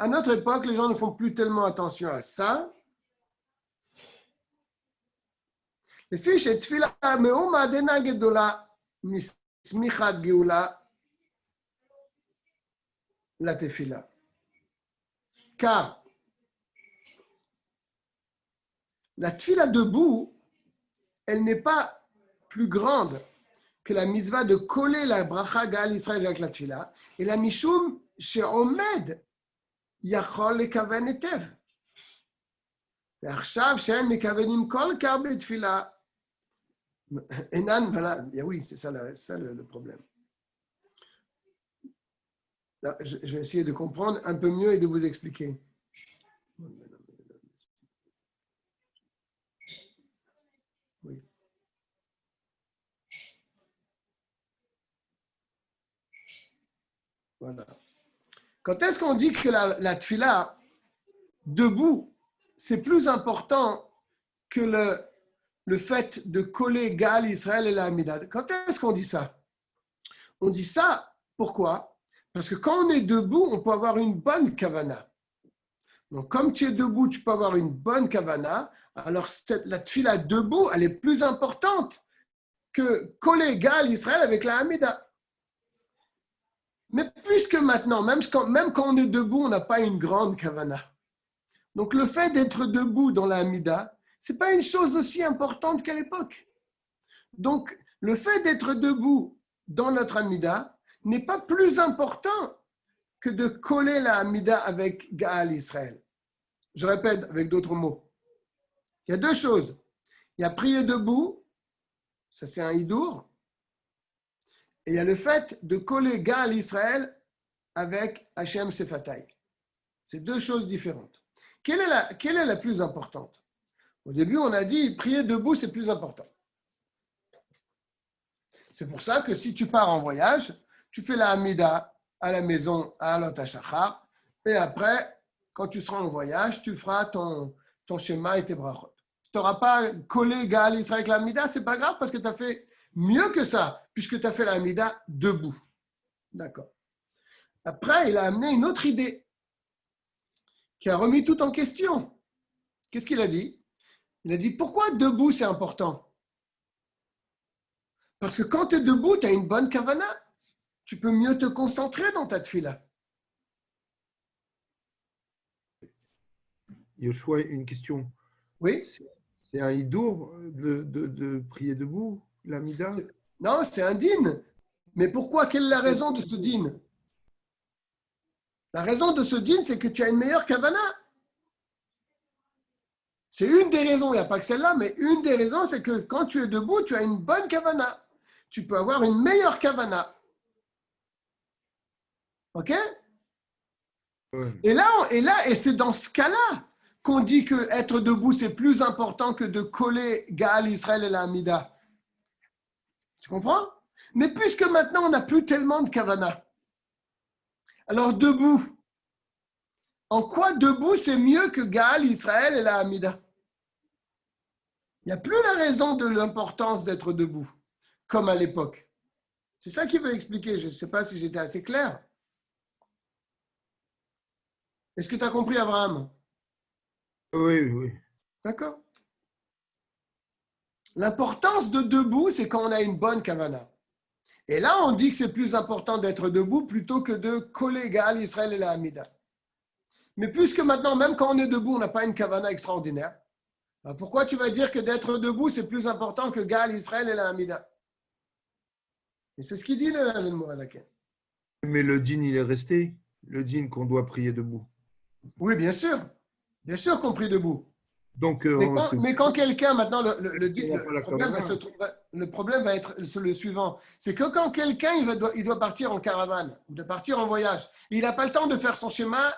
Speaker 1: notre époque, les gens ne font plus tellement attention à ça. Les fiches et tfila meuma dena gedola mismichat geula la tefila. Car la tfila debout, elle n'est pas plus grande que la mitzvah de coller la bracha Gaal Israël avec la tfila, et la mishum she'omed yachol lekaven etev. ועכשיו שאין מכוונים כל קר בתפילה, אינן, oui, c'est ça le problème. Là, je vais essayer de comprendre un peu mieux et de vous expliquer. Oui. Voilà. Quand est-ce qu'on dit que la tfila, debout, c'est plus important que le fait de coller Gaal Israël et la Hamida? Quand est-ce qu'on dit ça? On dit ça, pourquoi? Parce que quand on est debout, on peut avoir une bonne kavana. Donc, comme tu es debout, tu peux avoir une bonne kavana. Alors, la tfila debout, elle est plus importante que coller Gaal Israël avec la Hamida. Mais puisque maintenant, même quand on est debout, on n'a pas une grande kavana. Donc, le fait d'être debout dans la Hamida, ce n'est pas une chose aussi importante qu'à l'époque. Donc, le fait d'être debout dans notre Hamida n'est pas plus important que de coller la Hamida avec Gaal Israël. Je répète avec d'autres mots. Il y a deux choses. Il y a prier debout, ça c'est un hidour, et il y a le fait de coller Gaal Israël avec Hachem Sefatai. C'est deux choses différentes. Quelle est la plus importante? Au début, on a dit prier debout, c'est plus important. C'est pour ça que si tu pars en voyage, tu fais la Hamida à la maison à Alot HaShachar, et après, quand tu seras en voyage, tu feras ton schéma et tes brachot. Tu n'auras pas collé Gaal Israël avec la Hamida, ce n'est pas grave parce que tu as fait mieux que ça, puisque tu as fait la Hamida debout. D'accord. Après, il a amené une autre idée qui a remis tout en question. Qu'est-ce qu'il a dit? Il a dit, pourquoi debout c'est important? Parce que quand tu es debout, tu as une bonne kavana. Tu peux mieux te concentrer dans ta tfila.
Speaker 4: Yoshua, une question.
Speaker 1: Oui?
Speaker 4: C'est un hidour de prier debout, l'amida?
Speaker 1: Non, c'est un din. Mais pourquoi? Quelle est la raison de ce din? La raison de ce din, c'est que tu as une meilleure kavana. C'est une des raisons, il n'y a pas que celle-là, mais une des raisons, c'est que quand tu es debout, tu as une bonne kavana. Tu peux avoir une meilleure kavana. OK?
Speaker 4: Ouais.
Speaker 1: Et c'est dans ce cas-là qu'on dit que être debout, c'est plus important que de coller Gaal Israël et la Hamida. Tu comprends? Mais puisque maintenant, on n'a plus tellement de kavana, alors debout, en quoi debout, c'est mieux que Gaal Israël et la Hamida? Il n'y a plus la raison de l'importance d'être debout, comme à l'époque. C'est ça qu'il veut expliquer. Je ne sais pas si j'étais assez clair. Est-ce que tu as compris, Abraham?
Speaker 4: Oui, oui.
Speaker 1: D'accord. L'importance de debout, c'est quand on a une bonne kavana. Et là, on dit que c'est plus important d'être debout plutôt que de coller Gaal Israël et la Hamida. Mais puisque maintenant, même quand on est debout, on n'a pas une kavana extraordinaire, Alors pourquoi tu vas dire que d'être debout, c'est plus important que Gal, Israël et la Hamida? Et c'est ce qu'il dit le Mourazaken.
Speaker 4: Mais le dîn, il est resté. Le dîn qu'on doit prier debout.
Speaker 1: Oui, bien sûr qu'on prie debout.
Speaker 4: Donc,
Speaker 1: Mais quand quelqu'un, maintenant,
Speaker 4: il n'a pas la kavana.
Speaker 1: le problème va être le suivant. C'est que quand quelqu'un il doit partir en caravane, ou de partir en voyage, il n'a pas le temps de faire son schéma,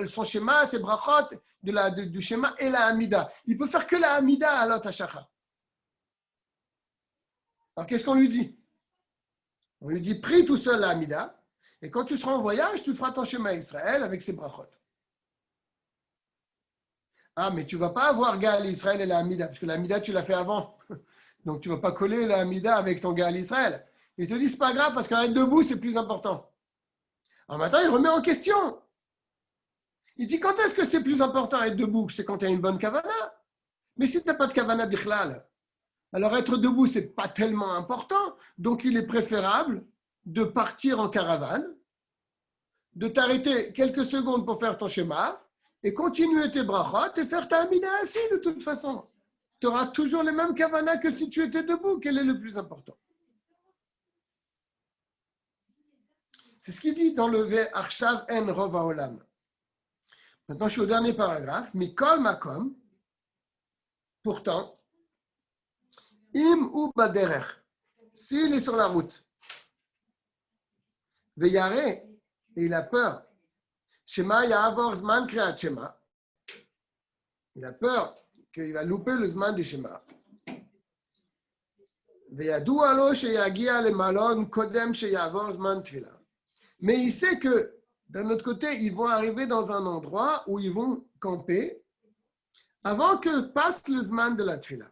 Speaker 1: son schéma, ses brachot, du schéma et la Hamida. Il peut faire que la Hamida à l'autre Hashacha. Alors qu'est-ce qu'on lui dit? On lui dit, prie tout seul la Hamida, et quand tu seras en voyage, tu feras ton schéma Israël avec ses brachot. Ah, mais tu ne vas pas avoir Gal Israël et la Hamida, parce que la Hamida, tu l'as fait avant. Donc, tu ne vas pas coller la Hamida avec ton Gal Israël. Ils te disent, c'est pas grave, parce qu'être debout, c'est plus important. Alors maintenant, il remet en question. Il dit, quand est-ce que c'est plus important être debout? C'est quand tu as une bonne kavana. Mais si tu n'as pas de kavana bichlal, alors être debout, ce n'est pas tellement important. Donc, il est préférable de partir en caravane, de t'arrêter quelques secondes pour faire ton schéma, et continuer tes brachot et faire ta Hamida assis de toute façon. Tu auras toujours les mêmes kavanas que si tu étais debout. Quel est le plus important? C'est ce qu'il dit dans le V Arshav En Rov Haolam. Maintenant, je suis au dernier paragraphe. Mikol Makom, pourtant, Im ou Baderer, s'il est sur la route, Veyare, et il a peur, Shema Ya'avor Zman Kriyat Shema. Il a peur qu'il va louper le Zman du Shema. Veyadou alo sheyagia le malon kodem sheyavor Zman Tfila. Mais il sait que, d'un autre côté, ils vont arriver dans un endroit où ils vont camper avant que passe le Zman de la Tfila.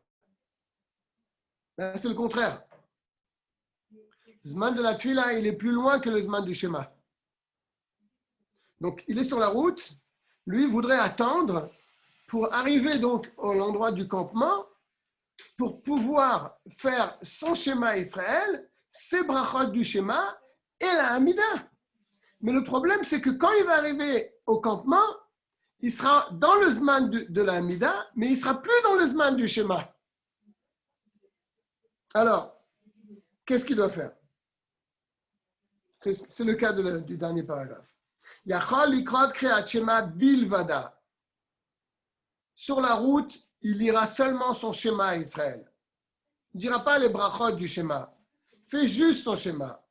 Speaker 1: C'est le contraire. Le Zman de la Tfila, il est plus loin que le Zman du Shema. Donc, il est sur la route. Lui voudrait attendre pour arriver donc à l'endroit du campement pour pouvoir faire son schéma Israël, ses brachot du schéma et la Hamida. Mais le problème, c'est que quand il va arriver au campement, il sera dans le Zman de la Hamida, mais il ne sera plus dans le Zman du schéma. Alors, qu'est-ce qu'il doit faire? C'est le cas du dernier paragraphe. Yachol likrot kriyat shema bilvada. Sur la route, il lira seulement son schéma Israël. Il ne dira pas les brachot du schéma. Fais juste son schéma.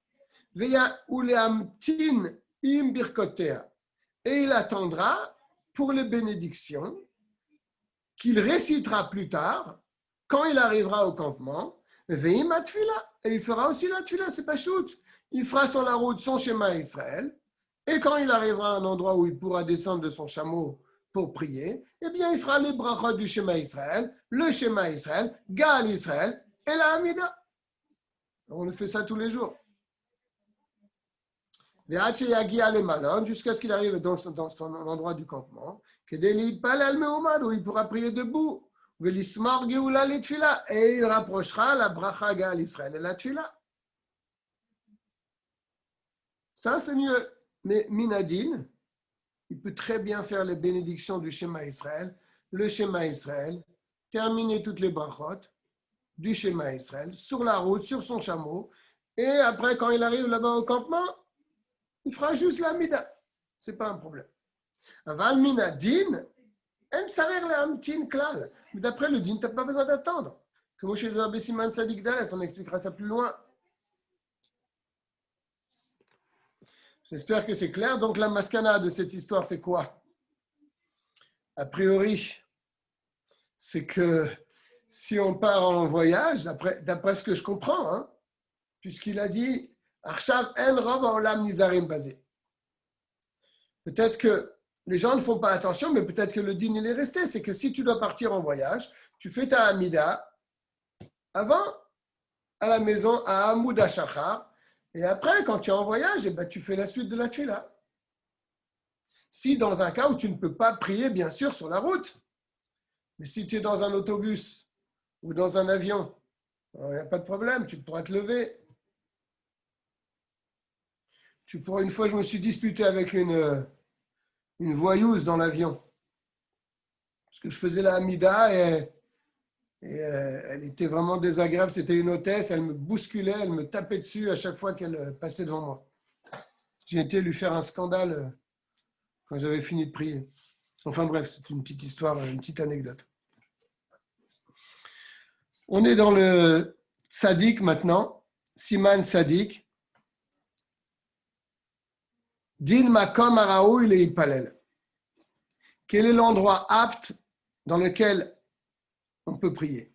Speaker 1: Veya uleamtin im birkotea. Et il attendra pour les bénédictions qu'il récitera plus tard quand il arrivera au campement. Veim atfila. Et il fera aussi la tfila, c'est pas shoot. Il fera sur la route son schéma Israël. Et quand il arrivera à un endroit où il pourra descendre de son chameau pour prier, eh bien, il fera les brachot du schéma Israël, le schéma Israël, Gal Israël et la Hamida. On le fait ça tous les jours. Jusqu'à ce qu'il arrive dans son endroit du campement, où il pourra prier debout. Et il rapprochera la bracha Gal Israël et la tfila. Ça, c'est mieux. Mais Minadine, il peut très bien faire les bénédictions du schéma Israël, le schéma Israël, terminer toutes les brachot du schéma Israël, sur la route, sur son chameau, et après, quand il arrive là-bas au campement, il fera juste la mida. Ce n'est pas un problème. Aval Minadine, en sarer le hamtin klal. Mais d'après le din, tu n'as pas besoin d'attendre. Comme chez le Rabbi Siman Sadik Dalet, on expliquera ça plus loin. J'espère que c'est clair. Donc, la maskana de cette histoire, c'est quoi? A priori, c'est que si on part en voyage, d'après ce que je comprends, hein, puisqu'il a dit Arshav en rov haolam nizarim basé. Peut-être que les gens ne font pas attention, mais peut-être que le din il est resté. C'est que si tu dois partir en voyage, tu fais ta Hamida avant à la maison à Hamoud HaShachar. Et après, quand tu es en voyage, eh ben, tu fais la suite de la tfila. Si dans un cas où tu ne peux pas prier, bien sûr, sur la route, mais si tu es dans un autobus ou dans un avion, il n'y a pas de problème, tu pourras te lever. Une fois, je me suis disputé avec une voyeuse dans l'avion. Parce que je faisais la Hamida et elle était vraiment désagréable. C'était une hôtesse, elle me bousculait, elle me tapait dessus à chaque fois qu'elle passait devant moi. J'ai été lui faire un scandale quand j'avais fini de prier. Enfin bref, c'est une petite histoire, une petite anecdote. On est dans le Tzadik maintenant, Siman Tzadik. Din makom araoui le yipalel. Quel est l'endroit apte dans lequel on peut prier?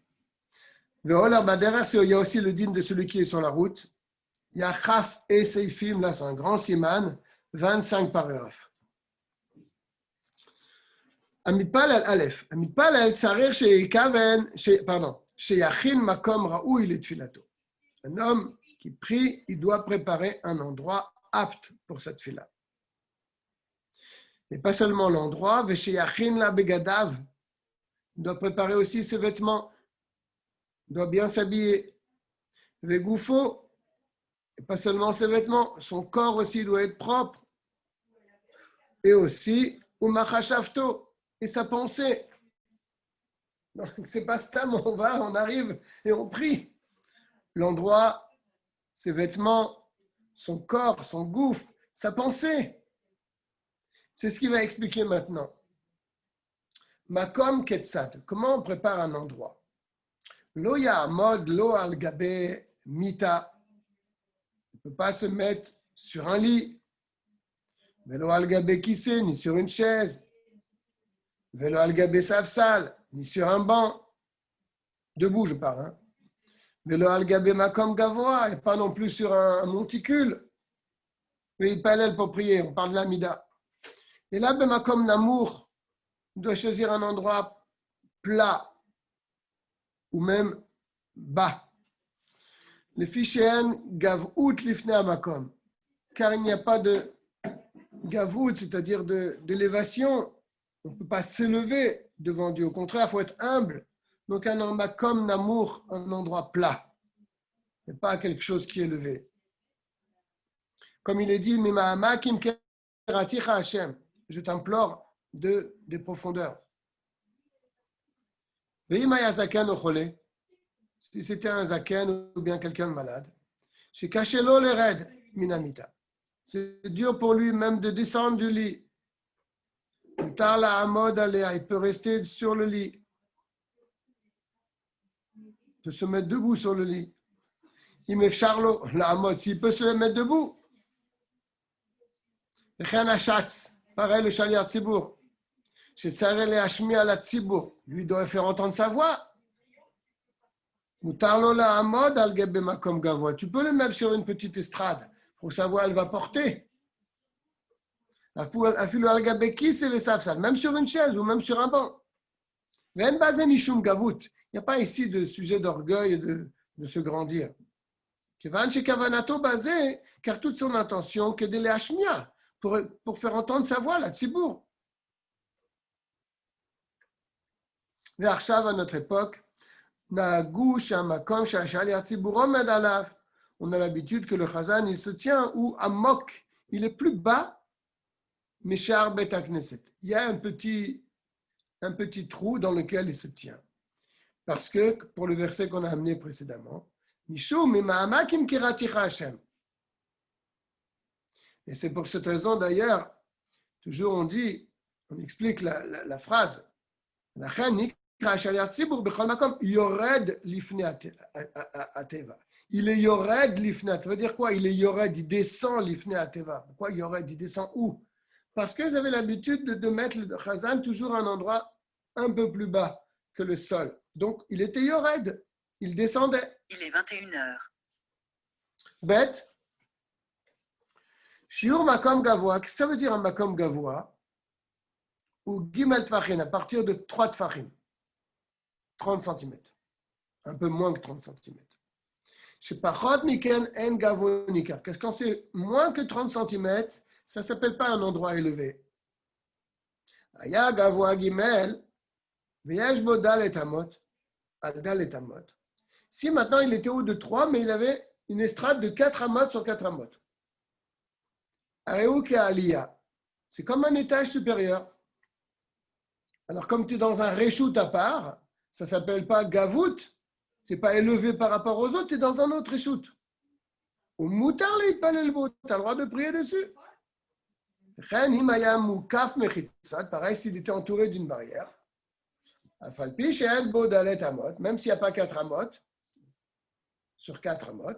Speaker 1: Il y a aussi le din de celui qui est sur la route. Il y a Chaf et Seifim, là c'est un grand siman, 25 paragraphes. Amipalel Aleph. Amipalel tsarir sheikaven, pardon, sheyachin makom raoui le tfilato. Un homme qui prie, il doit préparer un endroit apte pour cette fila. Et pas seulement l'endroit, Vesheyachin la begadav, il doit préparer aussi ses vêtements, il doit bien s'habiller. Vegoufo, et pas seulement ses vêtements, son corps aussi doit être propre. Et aussi, umachashavto, et sa pensée. Donc, c'est pas stam, on arrive et on prie. L'endroit, ses vêtements, son corps, son gouffre, sa pensée. C'est ce qu'il va expliquer maintenant. Makom Ketzad, comment on prépare un endroit? Lo ya'amod lo al gabe mita. Il ne peut pas se mettre sur un lit. Velo al gabe kissé, ni sur une chaise. Velo al gabe safsal, ni sur un banc. Debout, je parle. Velo al gabe makom gavoa, et pas non plus sur un monticule. Mais il parle pour prier, on parle de l'amida. Et là, comme l'amour, on doit choisir un endroit plat ou même bas. Le fichéen gavout lifnei makom, car il n'y a pas de gavout, c'est-à-dire d'élévation. On ne peut pas s'élever devant Dieu. Au contraire, il faut être humble. Donc un makom l'amour, un endroit plat, et pas quelque chose qui est élevé. Comme il est dit, Mima'amakim keraticha Hashem. Je t'implore des profondeurs. Si c'était un zaken ou bien quelqu'un de malade, c'est dur pour lui même de descendre du lit. Il peut rester sur le lit. Il peut se mettre debout sur le lit. S'il peut se mettre debout. Pareil, le Shaliach Tzibour. Lui doit faire entendre sa voix. Tu peux le mettre sur une petite estrade pour que sa voix elle va porter. Même sur une chaise ou même sur un banc. Il n'y a pas ici de sujet d'orgueil de se grandir. Car toute son intention que de l'ashmia. Pour faire entendre sa voix, la tzibour. Mais à notre époque, on a l'habitude que le chazan, il se tient ou amok, il est plus bas, mais shar bet hakneset. Il y a un petit trou dans lequel il se tient. Parce que, pour le verset qu'on a amené précédemment, Mishum ima'amakim kiraticha Hashem. Et c'est pour cette raison, d'ailleurs, toujours on explique la phrase. Il est yored lifnei. Ça veut dire quoi? Il est yored, il descend lifnei ateva. Pourquoi yored? Il descend où? Parce qu'ils avaient l'habitude de mettre le chazan toujours à un endroit un peu plus bas que le sol. Donc, il était yored. Il descendait.
Speaker 5: Il est 21h.
Speaker 1: Bête. Shiur makom gavoa, qu'est-ce que ça veut dire un makom gavoa? Ou gimel tfachim, à partir de 3 tfachim, 30 cm, un peu moins que 30 cm. Chez Pachot Miken en gavonika, qu'est-ce qu'on sait? Moins que 30 cm, ça ne s'appelle pas un endroit élevé. Aya gavoa gimel, veyesh bo dalet amot, al dalet amot. Si maintenant il était haut de 3, mais il avait une estrade de 4 amot sur 4 amot. C'est comme un étage supérieur. Alors, comme tu es dans un réchout à part, ça ne s'appelle pas gavout, tu n'es pas élevé par rapport aux autres, tu es dans un autre réchout. Ou moutar les palelbo, tu as le droit de prier dessus. Pareil, s'il était entouré d'une barrière. Même s'il n'y a pas 4 amot, sur 4 amot,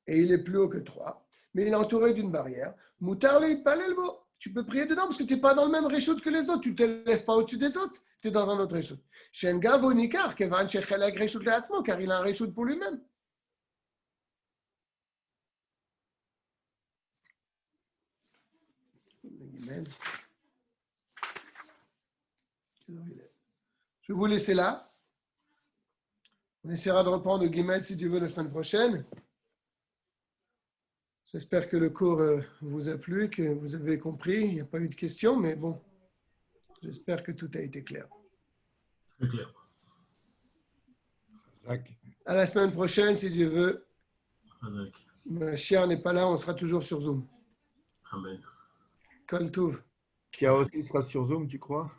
Speaker 1: et il est plus haut que 3, mais il est entouré d'une barrière. Moutarli palelbo. Tu peux prier dedans parce que tu n'es pas dans le même réchout que les autres. Tu ne t'élèves pas au-dessus des autres. Tu es dans un autre réchout. Shenga vonikar, kevan shechelek réchout leatzmo, car il a un réchout pour lui-même. Je vais vous laisser là. On essaiera de reprendre le Guimel si tu veux la semaine prochaine. J'espère que le cours vous a plu, que vous avez compris. Il n'y a pas eu de questions, mais bon, j'espère que tout a été clair.
Speaker 5: Très clair.
Speaker 1: À la semaine prochaine, si Dieu veut.
Speaker 5: Hazak.
Speaker 1: Si ma chère n'est pas là, on sera toujours sur Zoom.
Speaker 5: Amen.
Speaker 1: Kol Tov.
Speaker 4: Qui a aussi sera sur Zoom, tu crois?